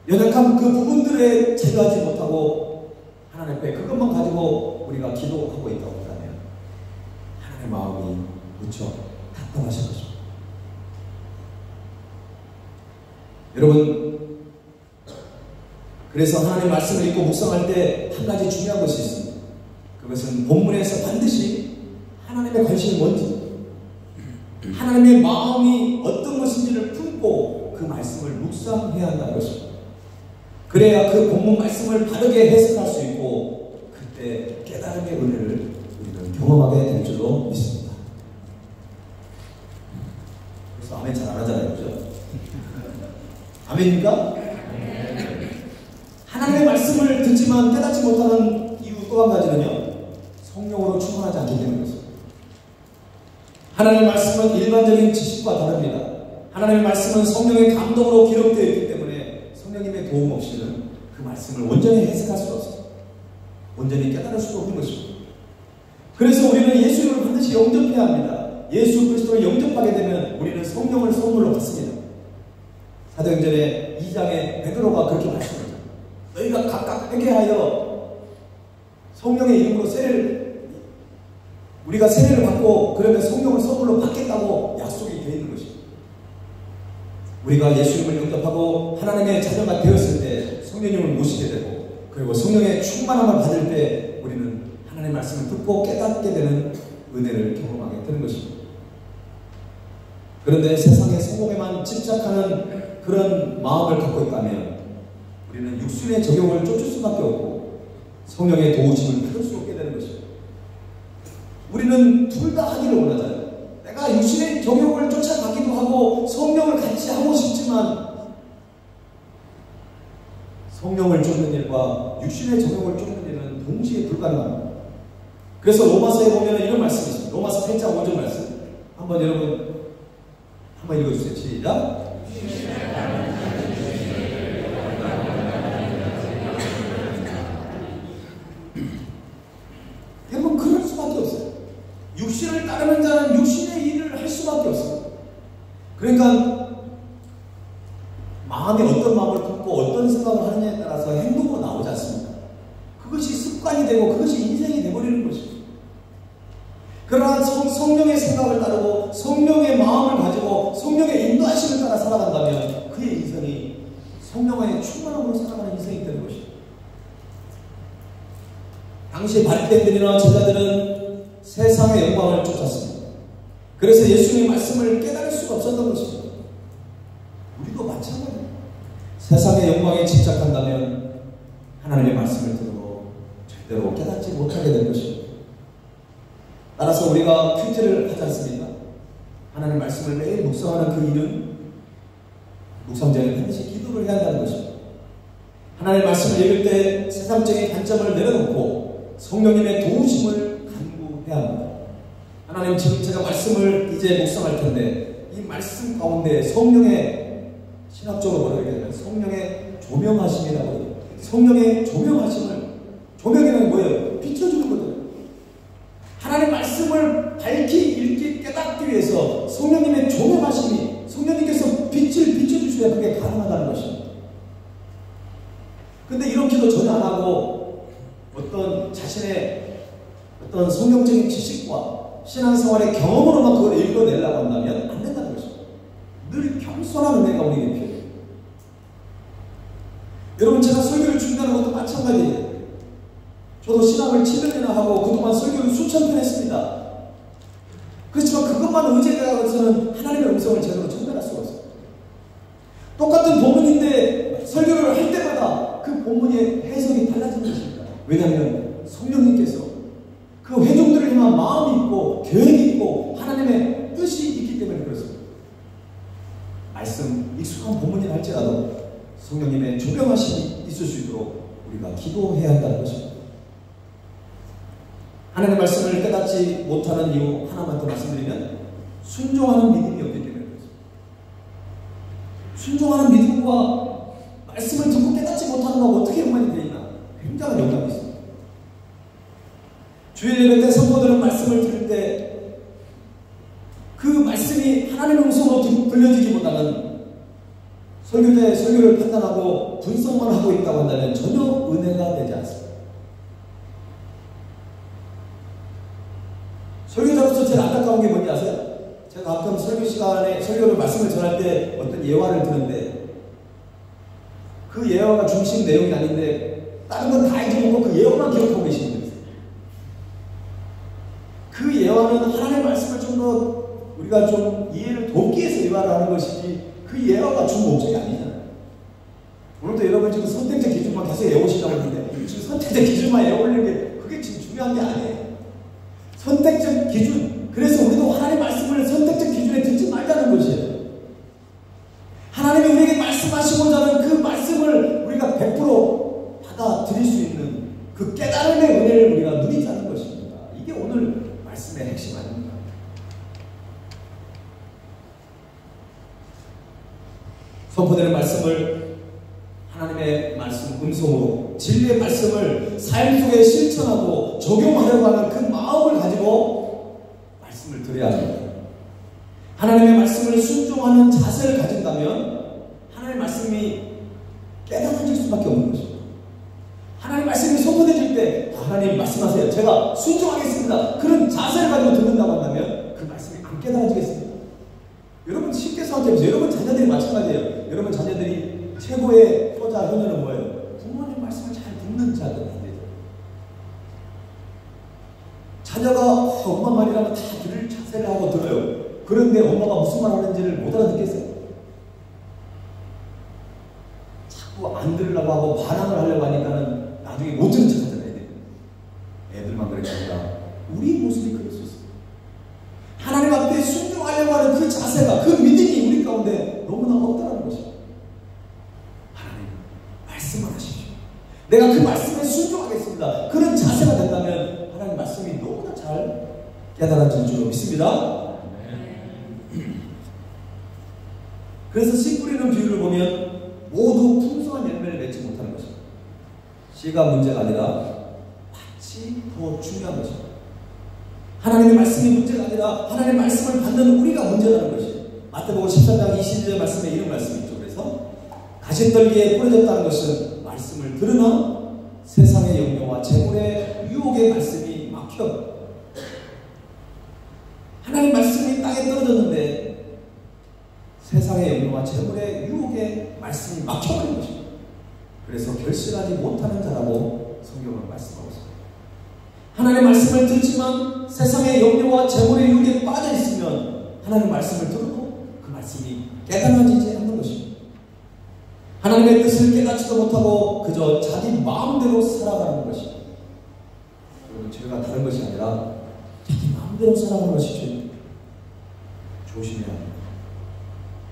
연약한 그 부분들에 제거하지 못하고 하나님 앞에 그것만 가지고 우리가 기도하고 있다고 한다면 하나님의 마음이 무척 답답하실 것입니다. 여러분, 그래서 하나님의 말씀을 읽고 묵상할 때 한 가지 중요한 것이 있습니다. 그것은 본문에서 반드시 하나님의 관심이 뭔지, 하나님의 마음이 어떤 것인지를 품고 그 말씀을 묵상해야 한다는 것입니다. 그래야 그 본문 말씀을 바르게 해석할 수 있고 그때 깨달음의 은혜를 우리는 경험하게 될 줄로 믿습니다. 그래서 아멘 잘 안 하잖아요, 그죠? 아멘입니까? 하나님의 말씀을 듣지만 깨닫지 못하는 이유 또 한 가지는요, 성령으로 충만하지 않기 때문입니다. 하나님의 말씀은 일반적인 지식과 다릅니다. 하나님의 말씀은 성령의 감동으로 기록되어 있기 때문에 성령님의 도움 없이는 그 말씀을 온전히 해석할 수가 없습니다. 온전히 깨달을 수가 없는 것입니다. 그래서 우리는 예수님을 반드시 영접해야 합니다. 예수 그리스도를 영접하게 되면 우리는 성령을 선물로 받습니다. 사도행전의 2장에 베드로가 그렇게 말씀합니다. 너희가 각각 회개하여 성령의 이름으로 우리가 세례를 받고 그러면 성령을 선물로 받겠다고 약속이 되어 있는 것입니다. 우리가 예수님을 영접하고 하나님의 자녀가 되었을 때 성령님을 모시게 되고 그리고 성령의 충만함을 받을 때 우리는 하나님의 말씀을 듣고 깨닫게 되는 은혜를 경험하게 되는 것입니다. 그런데 세상의 성공에만 집착하는 그런 마음을 갖고 있다면 우리는 육신의 적용을 쫓을 수밖에 없고 성령의 도우심을 받을 수 없게 되는 것입니다. 우리는 둘 다 하기를 원하잖아요. 내가 육신의 적용을 쫓아가기도 하고 성령을 같이 하고 싶지만 성령을 쫓는 일과 육신의 적용을 쫓는 일은 동시에 불가능합니다. 그래서 로마서에 보면 이런 말씀이 있습니다. 로마서 8장 5절 말씀 한번 여러분 한번 읽어주세요. 시작. 여러분 그럴 수밖에 없어요. 육신을 따르는 자는 육신의 일을 할 수밖에 없어요. 그러니까 마음이 어떤 마음을 품고 어떤 생각을 하느냐에 따라서 행동으로 나오지 않습니다. 그것이 습관이 되고 그것이 인생이 되어버리는 것입니다. 그러나 성령의 생각을 따르고 성령의 마음을 가지고 성령의 인도하심을 따라 살아간다면 그의 인생이 성령의 충만함으로 살아가는 인생이 되는 것입니다. 당시 바리새인들이나 제자들은 세상의 영광을 쫓았습니다. 그래서 예수님의 말씀을 깨달을 수가 없었던 것입니다. 우리도 마찬가지입니다. 세상의 영광에 집착한다면 하나님의 말씀을 들고 절대로 깨닫지 못하게 될 것입니다. 따라서 우리가 큐티를 하지 않습니까? 하나님의 말씀을 매일 묵상하는 그 일은 묵상 전에 반드시 기도를 해야 한다는 것입니다. 하나님의 말씀을 읽을 때 세상적인 관점을 내려놓고 성령님의 도우심을 간구해야 합니다. 하나님 지금 제가 말씀을 이제 묵상할 텐데 이 말씀 가운데 성령의 신학적으로 뭐라고 얘기하면 성령의 조명하심이라고 해요. 성령의 조명하심을 조명이란 뭐예요? 비춰주는 거죠. 하나님의 말씀을 밝히 읽기 깨닫기 위해서 성령님의 조명하심이 성령님께서 빛을 비춰주셔야 그게 가능하다는 것입니다. 근데 이런 기도 전혀 안 하고 어떤 자신의 어떤 성경적인 지식과 신앙생활의 경험으로만 그걸 읽어내려고 한다면 안 된다는 것입니다. 늘 겸손한 은혜가 우리에게 필요해요. 여러분 제가 설교를 준비하는 것도 마찬가지예요. 저도 신학을 7년이나 하고 그동안 설교를 수천 편 했습니다. 그렇지만 그것만 의지해서는 하나님의 음성을 제대로 전달할 수가 없어요. 똑같은 본문인데 설교를 할 때마다 그 본문의 해석이 달라지는 것입니다. 왜냐하면 성령님께서 그 회중들을 향한 마음이 있고 계획이 있고 하나님의 뜻이 있기 때문에 그렇습니다. 말씀 익숙한 본문이라 할지라도 성령님의 조명하심이 있을 수 있도록 우리가 기도해야 한다는 것입니다. 하나님의 말씀을 깨닫지 못하는 이유 하나만 더 말씀드리면 순종하는 믿음이 없기 때문에 그렇습니다. 순종하는 믿음과 말씀을 듣고 깨닫지 못하는 것과 어떻게 연관이 되어 있나 굉장한 영향이 있습니다. 주일 예배 때 성도들은 말씀을 들을 때 그 말씀이 하나님의 음성으로 들려지기보다는 설교자의 설교를 판단하고 분석만 하고 있다고 한다면 전혀 은혜가 되지 않습니다. 설교자로서 제일 안타까운 게 뭔지 아세요? 제가 가끔 설교 시간에 설교를 말씀을 전할 때 어떤 예화를 드는데 그 예화가 중심 내용이 아닌데 다른 건 다 잊어먹고 그 예화만 기억하고 계시는 거예요. 그 예화는 하나님의 말씀을 좀 더 우리가 좀 이해를 돕기 위해서 예화를 하는 것이지 그 예화가 주 목적이 아니잖아요. 오늘도 여러분 지금 선택적 기준만 계속 외우시려고 하는데 지금 선택적 기준만 외우는 게 그게 지금 중요한 게 아니에요. 선택적 기준. 그래서 우리도 하나님의 말씀을 선택적 기준에 듣지 말자는 것이에요. 하나님이 우리에게 말씀하시고자 하는 그 말씀을 우리가 100% 받아들일 수 있는 그 깨달음의 은혜를 우리가 누리자는 것입니다. 이게 오늘 말씀의 핵심 아닙니까? 선포되는 말씀을 하나님의 말씀 음성으로 진리의 말씀을 삶 속에 실천하고 적용하려고 하는 그 마음을 가지고 말씀을 드려야 합니다. 하나님의 말씀을 순종하는 자세를 가진다면 하나님의 말씀이 깨달아질 수밖에 없는 것입니다. 하나님의 말씀이 선포되질 때 하나님 말씀하세요. 제가 순종하겠습니다. 그런 자세를 가지고 듣는다고 한다면 그 말씀이 안 깨달아지겠습니다. 여러분 쉽게 생각해보세요. 여러분 자녀들이 마찬가지예요. 여러분 자녀들이 최고의 효자, 효녀는 뭐예요? 부모님 말씀을 잘 듣는 자들입니다. 자녀가 엄마 말이라면 다 들을 자세를 하고 들어요. 그런데 엄마가 무슨 말 하는지를 못 알아듣겠어요. 자꾸 안 들으려고 하고 반항을 하려고 하니까는 나중에 못 듣는 척 하잖아요. 애들만 그렇게 아니라 우리 모습이 그럴 수 있어요. 하나님 앞에 순종하려고 하는 그 자세가, 그 믿음이 우리 가운데 너무나 없다는 것입니다. 하나님, 말씀을 하십시오. 내가 그 말씀에 순종하겠습니다. 그런 자세가 된다면 하나님 말씀이 너무나 잘 깨달아질 줄 믿습니다. 그래서 씨 뿌리는 비유를 보면 모두 풍성한 열매를 맺지 못하는 것입니다. 씨가 문제가 아니라 밭이 더 중요한 것입니다. 하나님의 말씀이 문제가 아니라 하나님의 말씀을 받는 우리가 문제라는 것이에요. 마태복음 13장 22절 말씀에 이런 말씀이 있죠. 그래서 가시떨기에 뿌려졌다는 것은 말씀을 들으나 세상의 영역과 재물의 유혹의 말씀이 막혀. 하나님 말씀이 땅에 떨어졌는데 세상의 영역과 재물의 유혹의 말씀이 막혀버린 것입니다. 그래서 결실하지 못하는 자라고 성경은 말씀하고 있습니다. 하나님의 말씀을 듣지만 세상의 염려와 재물의 유혹에 빠져 있으면 하나님의 말씀을 들어도 그 말씀이 깨달아지지 않는 것입니다. 하나님의 뜻을 깨닫지도 못하고 그저 자기 마음대로 살아가는 것입니다. 여러분, 죄가 다른 것이 아니라 자기 마음대로 살아가는 것이죠. 조심해야 합니다.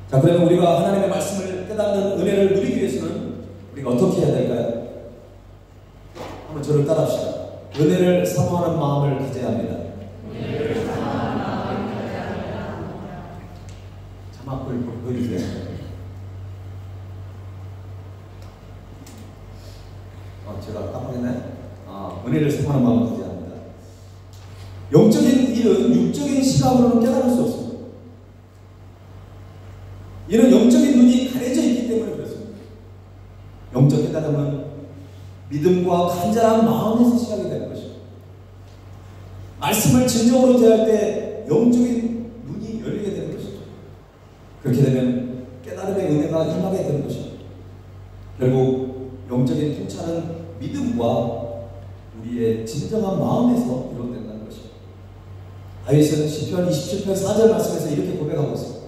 자, 그러면 우리가 하나님의 말씀을 깨닫는 은혜를 누리기 위해서는 우리가 어떻게 해야 될까요? 한번 저를 따라합시다. 은혜를 사모하는 마음을 가져야 합니다. 자막을 보여주세요. 제가 깜빡했나요? 은혜를 사모하는 마음을 가져야 합니다. 영적인 일은 육적인 시각으로는 깨달을 수 없습니다. 이는 영적인 눈이 가려져 있기 때문에 그렇습니다. 영적 깨달음은 믿음과 간절한 마음에서 시작이 되는 것입니다. 말씀을 진정으로 대할 때 영적인 눈이 열리게 되는 것이죠. 그렇게 되면 깨달음의 은혜가 임하게 되는 것입니다. 결국 영적인 통찰은 믿음과 우리의 진정한 마음에서 이루어진다는 것입니다. 다윗은 시편 27편 4절 말씀에서 이렇게 고백하고 있습니다.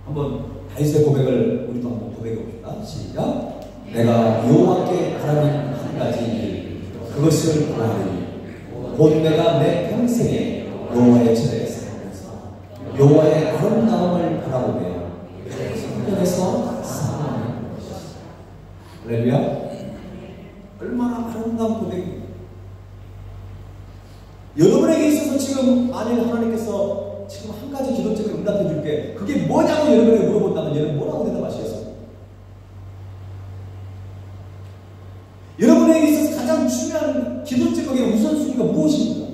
한번 다윗의 고백을 우리도 한번 고백해 봅시다. 시작. 내가 여호와께 바라는 한 가지 일, 그것을 구하리니 곧 내가 내 평생에 여호와의 전에 살면서 여호와의 아름다움을 바라보며 성전에서 사모하는 것이다. 할렐루야. 얼마나 아름다운 고백입니다. 여러분에게 있어서 지금 만일 하나님께서 지금 한 가지 기도점에 응답해 줄게, 그게 뭐냐고 여러분에게 물어본다면 여러분 뭐라고 대답하시겠어요? 여러분에게 있어서 가장 중요한 기도 제목의 우선순위가 무엇입니까?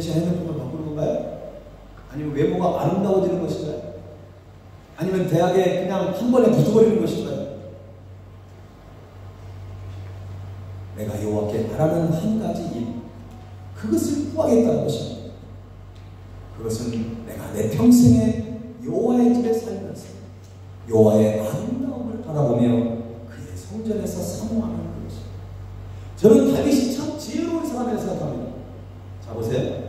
셋이 핸드폰을 바꾸는 건가요? 아니면 외모가 아름다워지는 것인가요? 아니면 대학에 그냥 한 번에 붙어버리는 것인가요? 내가 여호와께 바라는 한 가지 일, 그것을 구하겠다는 것입니다. 그것은 내가 내 평생에 여호와의 집에 살면서 여호와의 아름다움을 바라보며 그의 성전에서 사모하는 것입니다. 저는 다윗이 참 지혜로운 사람이라고 생각합니다. 자, 보세요.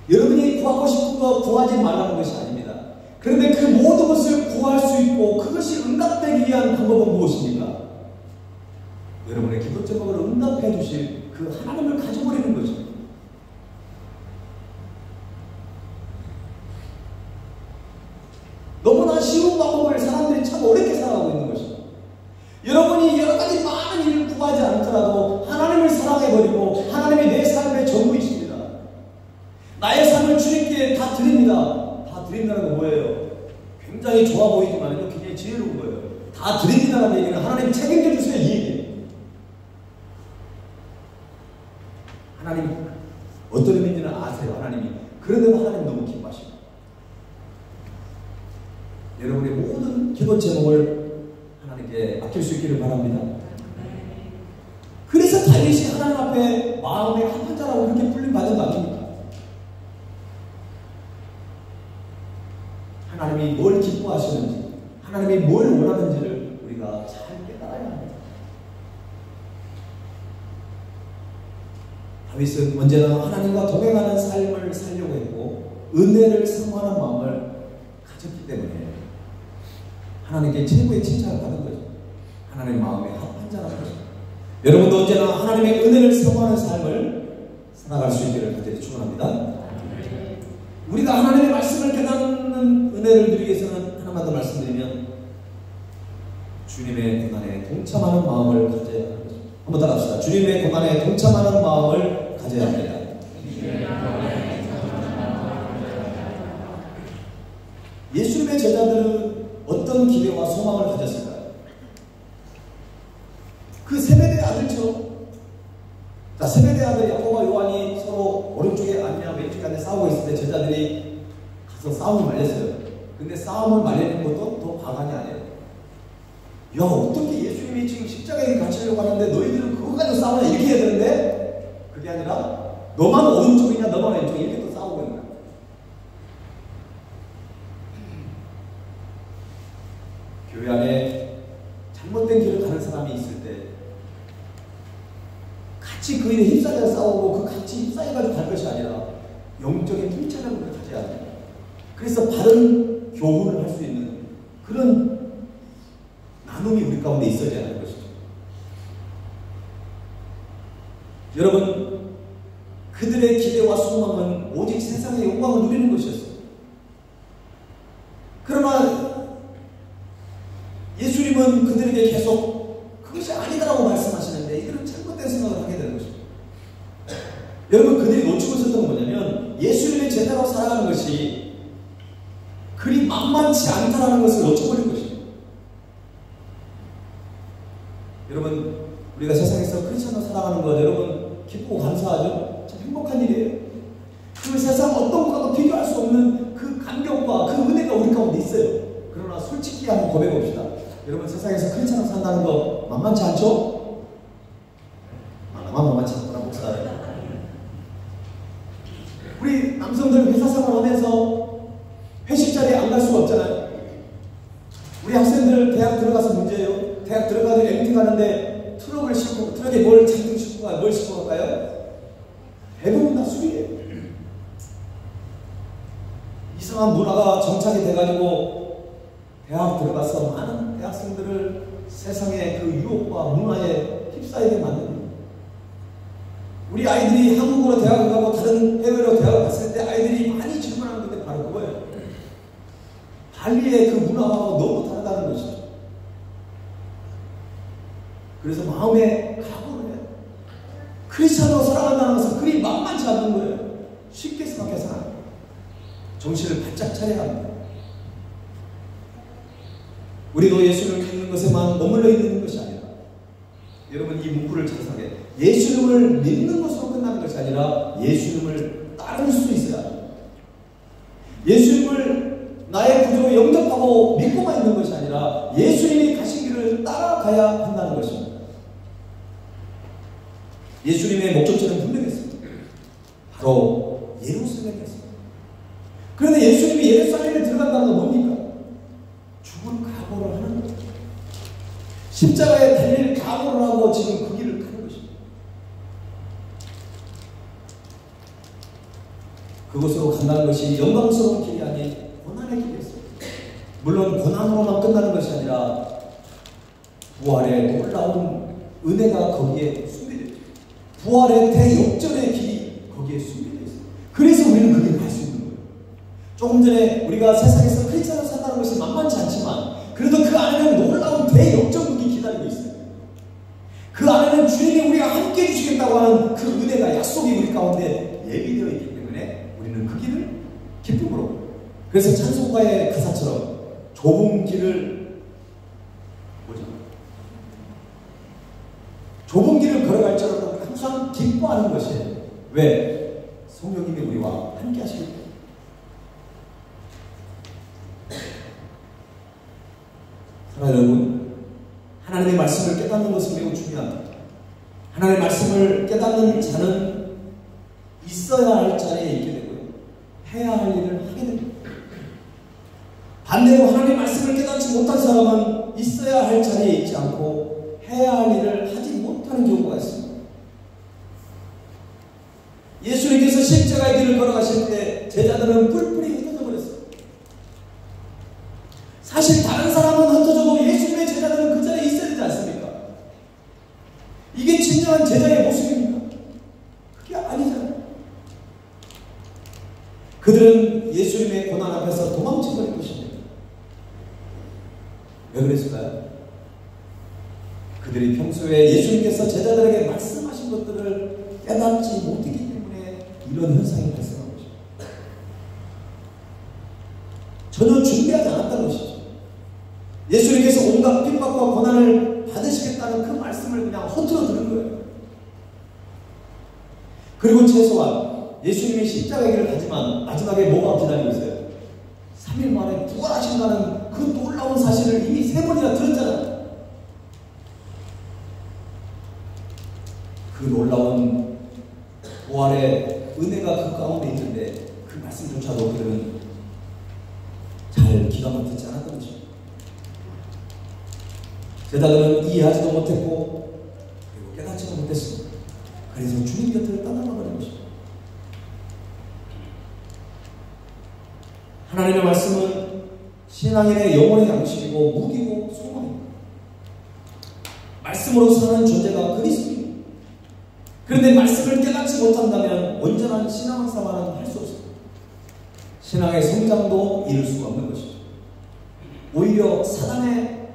여러분이 구하고 싶은 거 구하지 말라는 것이 아닙니다. 그런데 그 모든 것을 구할 수 있고 그것이 응답되기 위한 방법은 무엇입니까? 여러분의 기도 제목을 응답해 주실 그 하나님을 가져버리는 거죠. 너무나 쉬운 방법을 사람들이 참 어렵게 살아가고 있는 것입니다. 여러분이 여러 가지 많은 일을 구하지 않더라도 하나님을 사랑해버리고 하나님이 내 삶의 전부이십니다. 나의 삶을 주님께 다 드립니다. 다 드린다는 건 뭐예요? 굉장히 좋아 보이지만 굉장히 지혜로운 거예요. 다 드린다는 얘기는 하나님 책임져 주세요, 이 얘기예요. 하나님 어떤 의미인지는 아세요, 하나님이. 그런데도 하나님 너무 기뻐하십니다. 여러분의 모든 기도 제목을 하나님께 아낄 수 있기를 바랍니다. 그래서 다윗이 하나님 앞에 마음의 합한 자라고 그렇게 불림받은 거 아닙니까? 하나님이 뭘 기뻐하시는지, 하나님이 뭘 원하는지를 우리가 잘 깨달아야 합니다. 다윗은 언제나 하나님과 동행하는 삶을 살려고 했고 은혜를 사모하는 마음을 가졌기 때문에 하나님께 최고의 칭찬을 받은 거죠. 하나님 마음에 합한 자라는 거죠. 여러분도 언제나 하나님의 은혜를 사모하는 삶을 살아갈 수 있기를 간절히 축원합니다. 우리가 하나님의 말씀을 깨닫는 은혜를 누리기 위해서는 하나만 더 말씀드리면 주님의 고난에 동참하는 마음을 가져야 하는 거죠. 한번 따라합시다. 주님의 고난에 동참하는 마음을 가져야 합니다. 예수님의 제자들은 어떤 기대와 소망을 가졌을까요? 그 세베대의 아들처럼, 자, 세베대의 아들 야고보와 요한이 서로 오른쪽에 앉냐 왼쪽에 앉냐 싸우고 있을 때 제자들이 가서 싸움을 말렸어요. 근데 싸움을 말리는 것도 더 바간이 아니에요. 야, 어떻게 예수님이 지금 십자가에 갇히려고 하는데 너희들은 그거 가지고 싸우냐 이렇게 해야 되는데 그게 아니라 너만 오른쪽이냐 너만 왼쪽이냐 이렇게 또 싸우고 있는 거예요. 교회 안에 잘못된 길을 가는 사람이 있을 때 같이 그 일에 휩싸여 싸우고 그 같이 휩싸여가지고 갈 것이 아니라 영적인 통찰력을 가져야 합니다. 그래서 바른 교훈을 할 수 있는 그런 나눔이 우리 가운데 있어야 하는 것이죠. 여러분, 그들의 기대와 소망은 오직 세상의 영광을 누리는 것이었어요. 그러나 예수님은 그들에게 계속 그것이 아니다라고 말씀하시는데 이들은 잘못된 생각을 하게 되는 것입니다. 여러분, 그들이 놓치고 있었던 건 뭐냐면 예수님의 제자로 살아가는 것이 그리 만만치 않다라는 것을 놓쳐버린 것입니다. 여러분, 우리가 세상에서 크리스천으로 살아가는 것 여러분 기쁘고 감사하죠? 참 행복한 일이에요. 그 세상 어떤 것과도 비교할 수 없는 그 감격과 그 은혜가 우리 가운데 있어요. 그러나 솔직히 한번 고백해 봅시다. 여러분, 세상에서 크리스천으로 산다는 거 만만치 않죠? 나만 만만치 않구나, 목사. 우리 남성들 회사 생활하면서 회식 자리에 안 갈 수가 없잖아요. 우리 학생들 대학 들어가서 문제예요. 대학 들어가서 MT 가는데 트럭을 싣고, 트럭에 뭘 잔뜩 싣고 가요? 뭘 싣고 갈까요? 대부분 다 술이에요. 이상한 문화가 정착이 돼가지고 대학 들어가서 많은 대학생들을 세상의 그 유혹과 문화에 휩싸이게 만듭니다. 우리 아이들이 한국으로 대학을 가고 다른 해외로 대학을 갔을 때 아이들이 많이 질문하는 건데 바로 그거예요. 발리의 그 문화하고 너무 다르다는 것이죠. 그래서 마음에 각오를 해요. 크리스천으로 살아간다는 것은 그리 만만치 않는 거예요. 쉽게 생각해서는 안 돼요. 정신을 바짝 차려야 합니다. 우리도 예수를 믿는 것에만 머물러 있는 것이 아니라 여러분, 이 문구를 잘 생각해요. 예수님을 믿는 것으로 끝나는 것이 아니라 예수님을 따를 수 있어야 합니다. 예수님을 나의 구주로 영접하고 믿고만 있는 것이 아니라 예수님이 가신 길을 따라가야 한다는 것입니다. 예수님의 목적지는 분명했습니다. 바로 예루살렘이었습니다. 그런데 예수님이 예루살렘에 들어간다는 건 뭡니까? 죽을 각오를 하는 거예요. 십자가에 달릴 각오를 하고 지금 그 길을 가는 것입니다. 그곳으로 간다는 것이 영광스러운 길이 아닌 고난의 길이었습니다. 물론 고난으로만 끝나는 것이 아니라 부활의 놀라운 은혜가 거기에 숨겨져 있습니다. 부활의 대역전의 길이 거기에 숨겨져 있습니다. 그래서 우리는 그 길을 갈 수 있는 거예요. 조금 전에 우리가 세상에서 크리스천으로 산다는 것이 만만치 않지만 그래도 그 안에는 놀라운 대역전극이 기다리고 있어요. 그 안에는 주님이 우리가 함께 해주시겠다고 하는 그 은혜가 약속이 우리 가운데 예비되어 있기 때문에 우리는 그 길을 기쁨으로, 그래서 찬송가의 가사처럼 좁은 길을 걸어갈 줄 알고 항상 기뻐하는 것이에요. 왜? 성령님이 우리와 함께 하시기 때문에. 사랑하는 여러분, 하나님의 말씀을 깨닫는 것은 매우 중요합니다. 하나님의 말씀을 깨닫는 자는 있어야 할 자리에 있게 되고요, 해야 할 일을 하게 됩니다. 반대로 하나님의 말씀을 깨닫지 못한 사람은 있어야 할 자리에 있지 않고 해야 할 일을 하지 못하는 경우가 있습니다. 예수님께서 십자가의 길을 걸어가실 때 제자들은 뿔뿔이 흩어져 버렸어요. 사실 다른 사람은 흩어져도 예수님의 제자들은 그 자리에 있어야 되지 않습니까? 이게 진정한 제자의 모습입니까? 그게 아니잖아요. 그들은 예수님의 고난 앞에서 도망쳐버린 것입니다. 왜 그랬을까요? 그들이 평소에 예수님께서 제자들에게 말씀하신 것들을 깨닫지 못했기 때문에 이런 현상이 발생한 것입니다. 전혀 준비하지 않았다는 것이죠. 예수님께서 온갖 핍박과 고난을 받으시겠다는 그 말씀을 그냥 허투루 들은 거예요. 그리고 최소한 예수님이 십자가의 길을 가지만 마지막에 뭐가 기다리고 있어요? 3일 만에 부활하신다는 그 놀라운 사실을 이미 3번이나 들었잖아요. 그 놀라운 부활의 은혜가 그 가운데 있는데 그 말씀조차도 그들은 잘 기가만 듣지 않았던 것입니다. 제자들은 이해하지도 못했고 그리고 깨닫지도 못했습니다. 그래서 주님 곁을 떠나가버린 것입니다. 하나님의 말씀은 신앙인의 영혼의 양식이고 무기고 소망입니다. 말씀으로 사는 존재가 그리스도입니다. 그런데 말씀을 깨닫지 못한다면 온전한 신앙 생활은 할 수 없습니다. 신앙의 성장도 이룰 수가 없는 것이죠. 오히려 사단의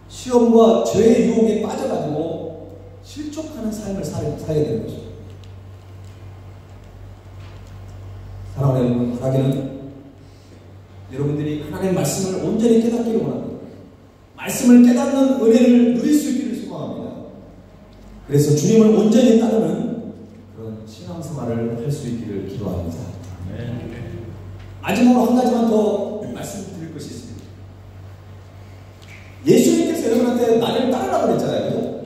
시험과 죄의 유혹에 빠져가지고 실족하는 삶을 살게 되는 것입니다. 사랑하는 여러분, 바라기는 여러분들이 하나님의 말씀을 온전히 깨닫기를 원합니다. 말씀을 깨닫는 은혜를 누릴 수 있기를 소망합니다. 그래서 주님을 온전히 따르는 그런 신앙생활을 할 수 있기를 기도합니다. 마지막으로 한 가지만 더 말씀드릴 것이 있습니다. 예수님께서 여러분한테 나를 따르라고 그랬잖아요. 그죠?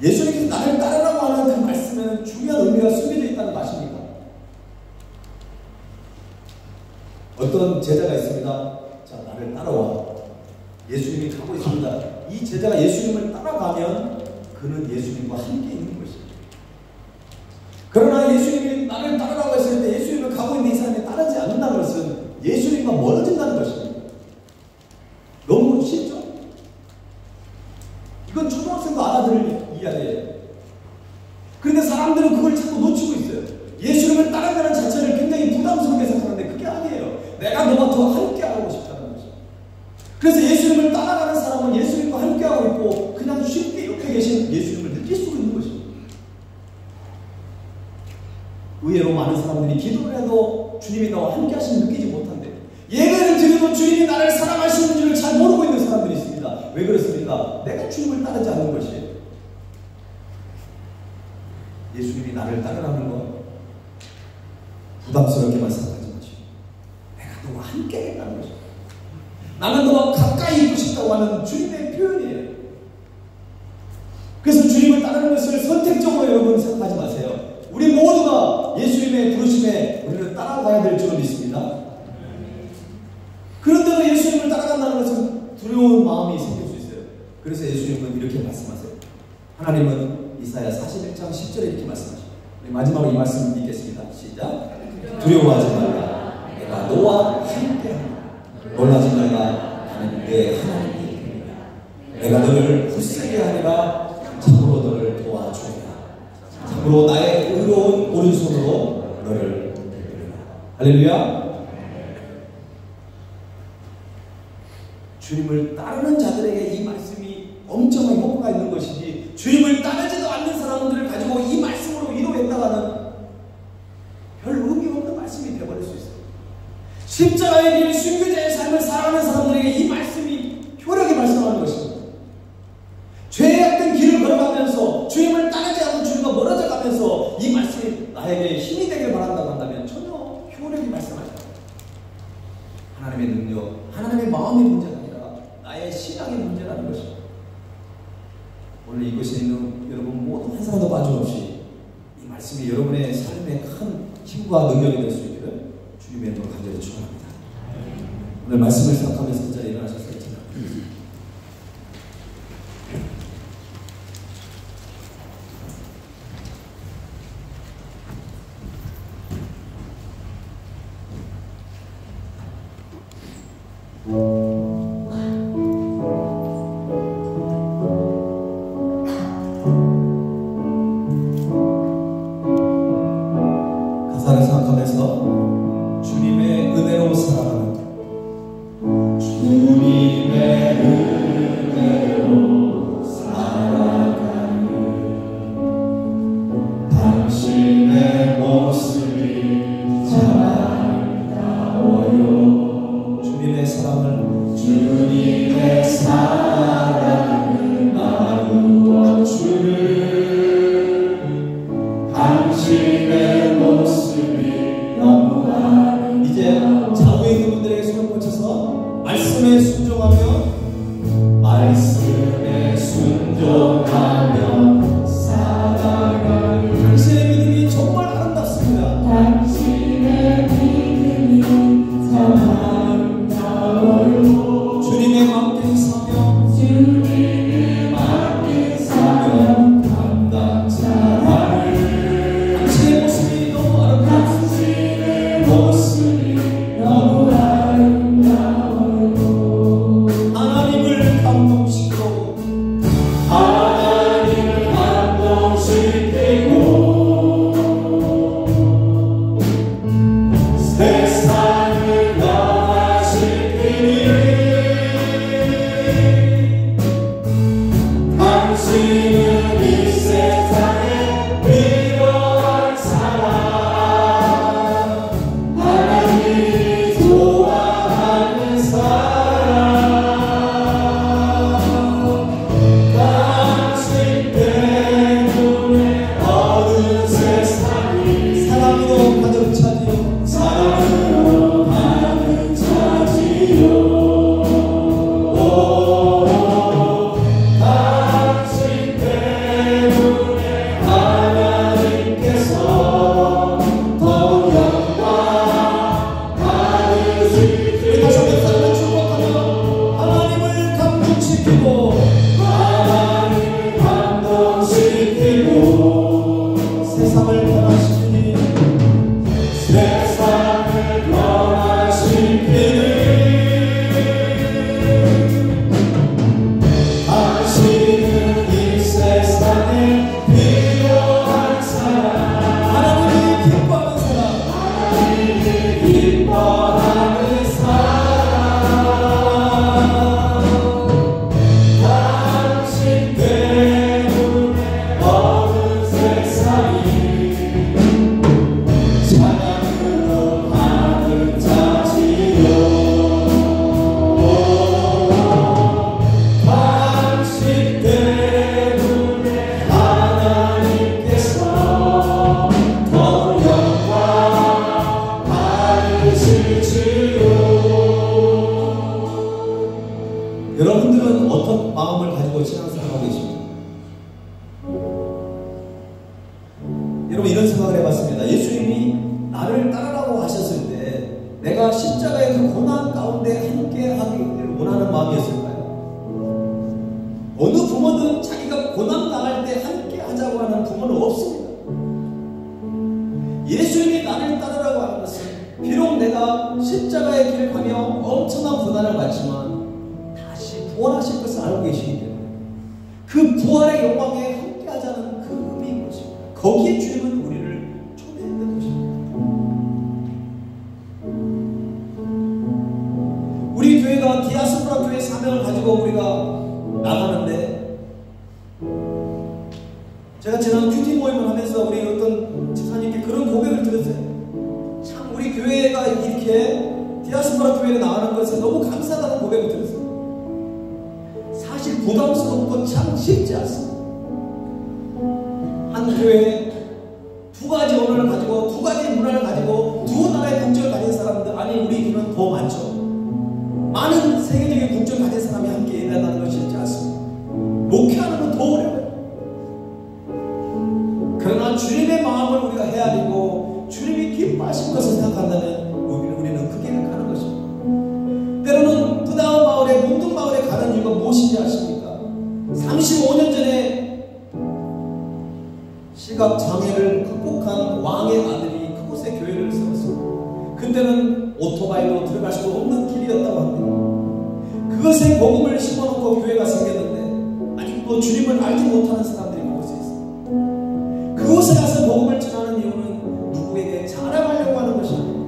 예수님께서 나를 따르라고 하는 그 말씀에는 중요한 의미가 숨겨져 있다는 거 아십니까? 어떤 제자가 있습니다. 자, 나를 따라와. 예수님이 가고 있습니다. 이 제자가 예수님을 따라가면 그는 예수님과 함께 있는 것입니다. 그러나 예수님이 나를 따르라고 했을 때 예수님을 가고 있는 이 사람이 따르지 않는다는 것은 예수님과 멀어진다는 것입니다. 너무 쉽죠? 이건 초등학생도 알아들을 이야기예요. 그런데 사람들은 그걸 자꾸 놓치고 있어요. 예수님을 따라가는 자체를 굉장히 부담스럽게 생각하는데 그게 아니에요. 내가 너와 더 함께하고 싶다는 것입니다. 그래서 예수님을 따라가는 사람은 예수님과 함께하고 있고 그냥 쉽게 옆에 계신 예수님을 느낄 수 있는 것입니다. 의외로 많은 사람들이 기도를 해도 주님이 나와 함께 하시는 느끼지 못한대. 예배를 드려도 주님이 나를 사랑하시는 줄을 잘 모르고 있는 사람들이 있습니다. 왜 그렇습니까? 내가 주님을 따르지 않는 것이에요. 예수님이 나를 따르라는 것, 부담스럽게만 생각하지 마시고 내가 너와 함께 있다는 것입니다. 나는 너와 가까이 있고 싶다고 하는 주님의 표현이에요. 그래서 주님을 따르는 것을 선택적으로 여러분 생각하지 마세요. 우리 모두가 예수님의 부르심에 우리를 따라가야 될 줄로 믿습니다. 그런데도 예수님을 따라간다는 것은 두려운 마음이 생길 수 있어요. 그래서 예수님은 이렇게 말씀하세요. 하나님은 이사야 41장 10절에 이렇게 말씀하십니다. 우리 마지막으로 이 말씀 읽겠습니다. 시작. 두려워하지 말라. 내가 너와 함께하리라. 놀라지 말라. 나는 내 하나님이니라. 내가 너를 굳세게 하리라. 참으로 너를 도와주리라. 참으로 나의 의로운 오른손으로 너를 붙들리라. 할렐루야. 주님을 따르는 자들에게 이 말씀이 엄청나게 효과가 있는 것이지, 주님을 따르지도 않는 사람들을 가지고 이 말씀으로 위로했다가는 별 의미 없는 말씀이 되어버릴 수 있어요. 십자가의 길, 순교자의 삶을 살아가는 사람들에게 이 말씀이 효력이 발생하는 것입니다. 죄악된 길을 걸어가면서 주님을 따르지 않고 주님과 멀어져 가면서 이 말씀이 나에게 힘이 되길 바란다고 한다면 전혀 효력이 발생하지 않아요. 하나님의 능력, 하나님의 마음의 문제가 아니라 나의 신앙의 문제라는 것입니다. 오늘 이곳에 있는 여러분 모두 한 사람도 빠짐없이 이 말씀이 여러분의 삶에 큰 힘과 능력이 될 수 있기를 주님의 이름으로 간절히 축원합니다. 오늘 말씀을 생각하면서 이 자리에 일어나셨습니다. 가사를 생각하면서 주님의 은혜로 살아가는 주님의 은혜로 살아가는 당신의 모습이 참 아름다워요. 주님의 사랑은 나누어 주를 당신의 모습이 너무 아름다워. 이제 자부에 있는 분들에게 손을 뻗쳐서 말씀에 순종하며 살아가는 당신의 믿음이 정말 아름답습니다. 당신의 믿음이 참 아름다워요. 주님의 마음께 사며 감당 사랑을 당신의 모습이 너무 아름다워요. 하나님을 감동시키고 세상을 변화시키니 당신은 이 세상에 필요한 사람, 하나님이 좋아하는 사람, 당신 때문에 어두운 세상이 사랑으로 가득 차지요. 사랑으로 가득 차지요. 당신 어느 부모든 자기가 고난당할 때 함께 하자고 하는 부모는 없습니다. 예수님이 나를 따르라고 하는 것은 비록 내가 십자가의 길을 가며 엄청난 고난을 받지만 다시 부활하실 것을 알고 계시기 때문에 그 부활의 영광에 함께 하자는 그 의미인 것입니다. 거기에 주님은 우리를 초대했던 것입니다. 우리 교회가 디아스포라 교회 사명을 가지고 우리가 나가는데, 제가 지난 큐티 모임을 하면서 우리 어떤 집사님께 그런 고백을 들었어요. 참 우리 교회가 이렇게 디아스포라 교회에 나가는 것에 너무 감사하다는 고백을 들었어요. 사실 부담스럽고 참 쉽지 않습니다. 한 교회에 두 가지 언어를 가지고 두 가지 문화를 가지고 두 나라의 국적을 가진 사람들, 아니 우리 교회는 더 많죠. 많은 세계적인 국적을 가진 사람이 함께 일한다는 것이 쉽지 않습니다. 목회하는 건 더 어려워요. 그러나 주님의 마음을 우리가 헤아리고 주님이 기뻐하신 것을 생각한다면 우리는 그 길을 가는 것입니다. 때로는 부다운 마을에, 몽둥 마을에 가는 이유가 무엇인지 아십니까? 35년 전에 시각장애를 극복한 왕의 아들이 그곳에 교회를 세웠습니다. 그때는 오토바이로 들어갈 수도 없는 길이었다고 합니다. 그것에 복음을 심어놓고 교회가 생겼는데 아직도 주님을 알지 못하는 사람들이 그곳에 있습니다. 그곳에 가서 복음을 전하는 이유는 누구에게 자랑하려고 하는 것이 아닙니다.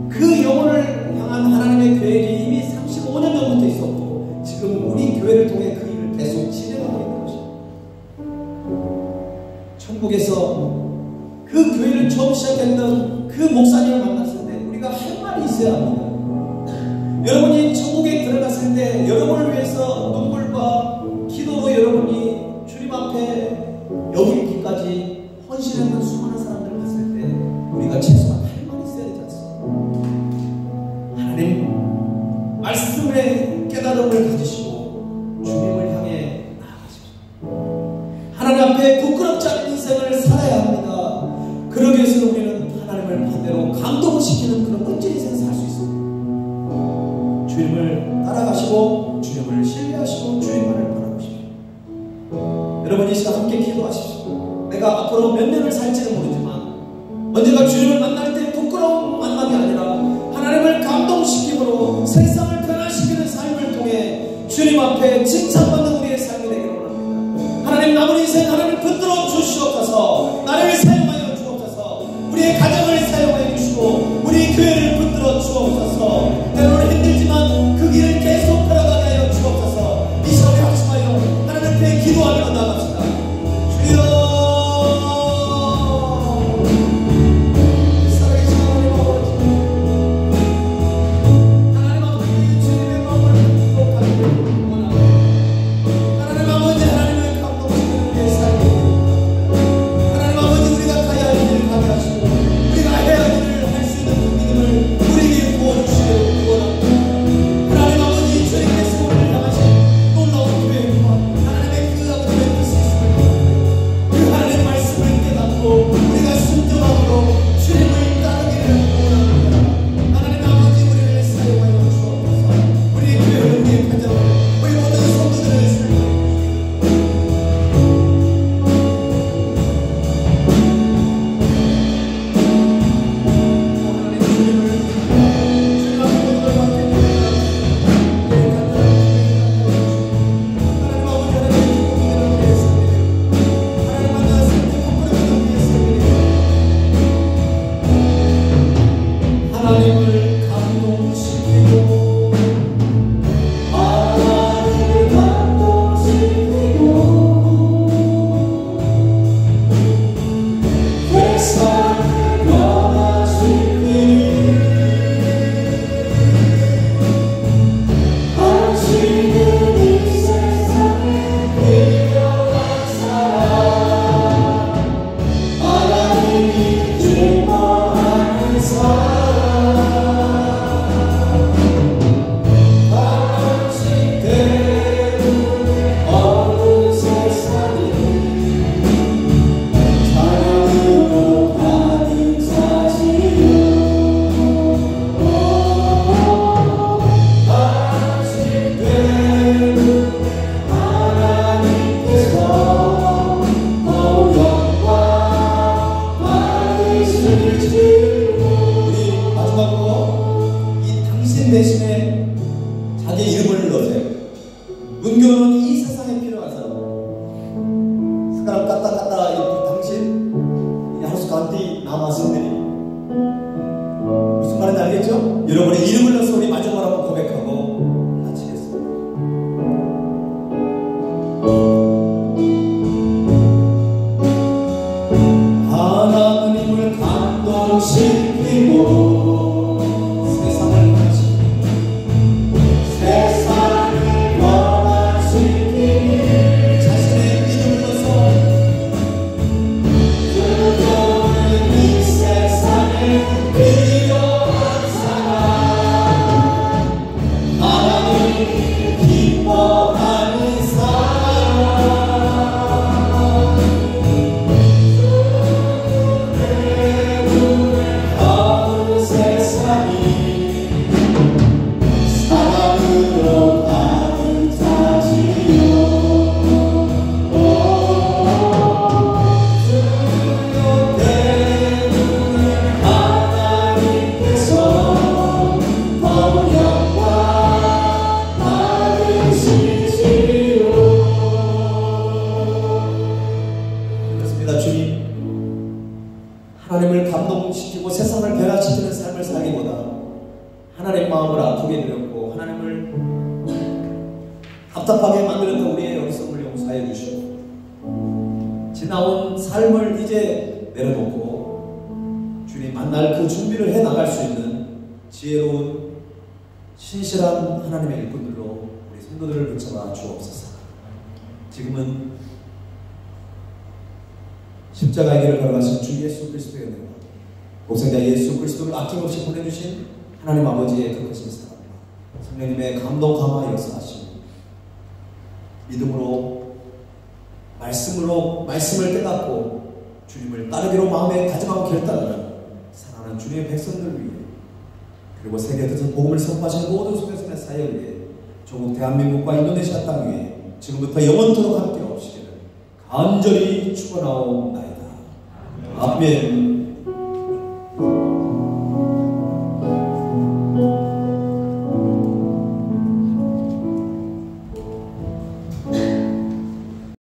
그 영혼을 향한 하나님의 계획이 이미 35년 전부터 있었고 지금 우리 교회를 통해 그 일을 계속 진행하고 있는 것입니다. 천국에서 그 교회를 처음 시작했던 그 목사님을 만났을 때 우리가 할 말이 있어야 합니다. 여러분이 천국에 들어갔을 때 여러분을 위해서 눈물과 기도로 여러분이 주님 앞에 여기기까지 헌신했던 수많은 사람들을 봤을 때 우리가 최소한 할 말이 있어야 되지 않습니까? 하나님 말씀의 깨달음을 가지시고 주님을 향해 나아가십시오. 하나님 앞에 부끄럽지 않은 인생을 살아야 합니다. 그러기 위해서는 우리는 하나님을 반대로 감동시키는 그런 멋진 인생을 살 수 있습니다. 주님을 따라가시고 주님을 신뢰하시고 주님만을 바라보십시오. 여러분 이 시간 함께 기도하십시오. 내가 앞으로 몇 년을 살지는 모르지만 언제가 주님을 만날 때 부끄러운 만남이 아니라 하나님을 감동시킴으로 세상을 변화시키는 삶을 통해 주님 앞에 칭찬받는 우리의 삶이 되기를 원합니다. 하나님 남은 인생 하나님 붙들어 주시옵소서. 나를 사용하여 주옵소서. 우리의 가정을 사용하여 주시고 우리 교회를 붙들어 주옵소서. 때로는 힘들지만 그 길을 계속 걸어가게 하여 주옵소서. 이 시간에 합심하여 하나님 앞에 기도하며 나갑시다. 주여 우리가 가야 할 길을 가게 하시고 우리가 해야 이름을 넣으세요. 문교는 이 세상에 필요한 사람. 숟가락 까딱 이렇게 당신 하루스 간디 남아선들이 무슨 말인지 알겠죠? 여러분의 이름을 넣어서 우리 마지막으로 한번 고백하고 마치겠습니다. 하나님을 감동시키고 하나님을 감동시키고 세상을 변화시키는 삶을 살기보다 하나님의 마음을 아프게 드렸고 하나님을 답답하게 만들었던 우리의 어리석음을 용서해 주시고 지나온 삶을 이제 내려놓고 주님 만날 그 준비를 해 나갈 수 있는 지혜로운 신실한 하나님의 일꾼들로 우리 성도들을 붙잡아 주옵소서. 지금은 십자가의 길을 걸어가신 주 예수 그리스도의 은혜와 독생자 예수 그리스도를 아낌없이 보내주신 하나님 아버지의 그 크신 사랑과 성령님의 감동 감화 역사하심 믿음으로 말씀을 깨닫고 주님을 따르기로 마음에 다짐하고 결단하는 사랑하는 주님의 백성들 위해 그리고 세계에서 복음을 선포하시는 모든 소개선의 사역 위해 조국 대한민국과 인도네시아 땅 위에 지금부터 영원토록 함께 없으시기를 간절히 축원하옵나이다. 아멘.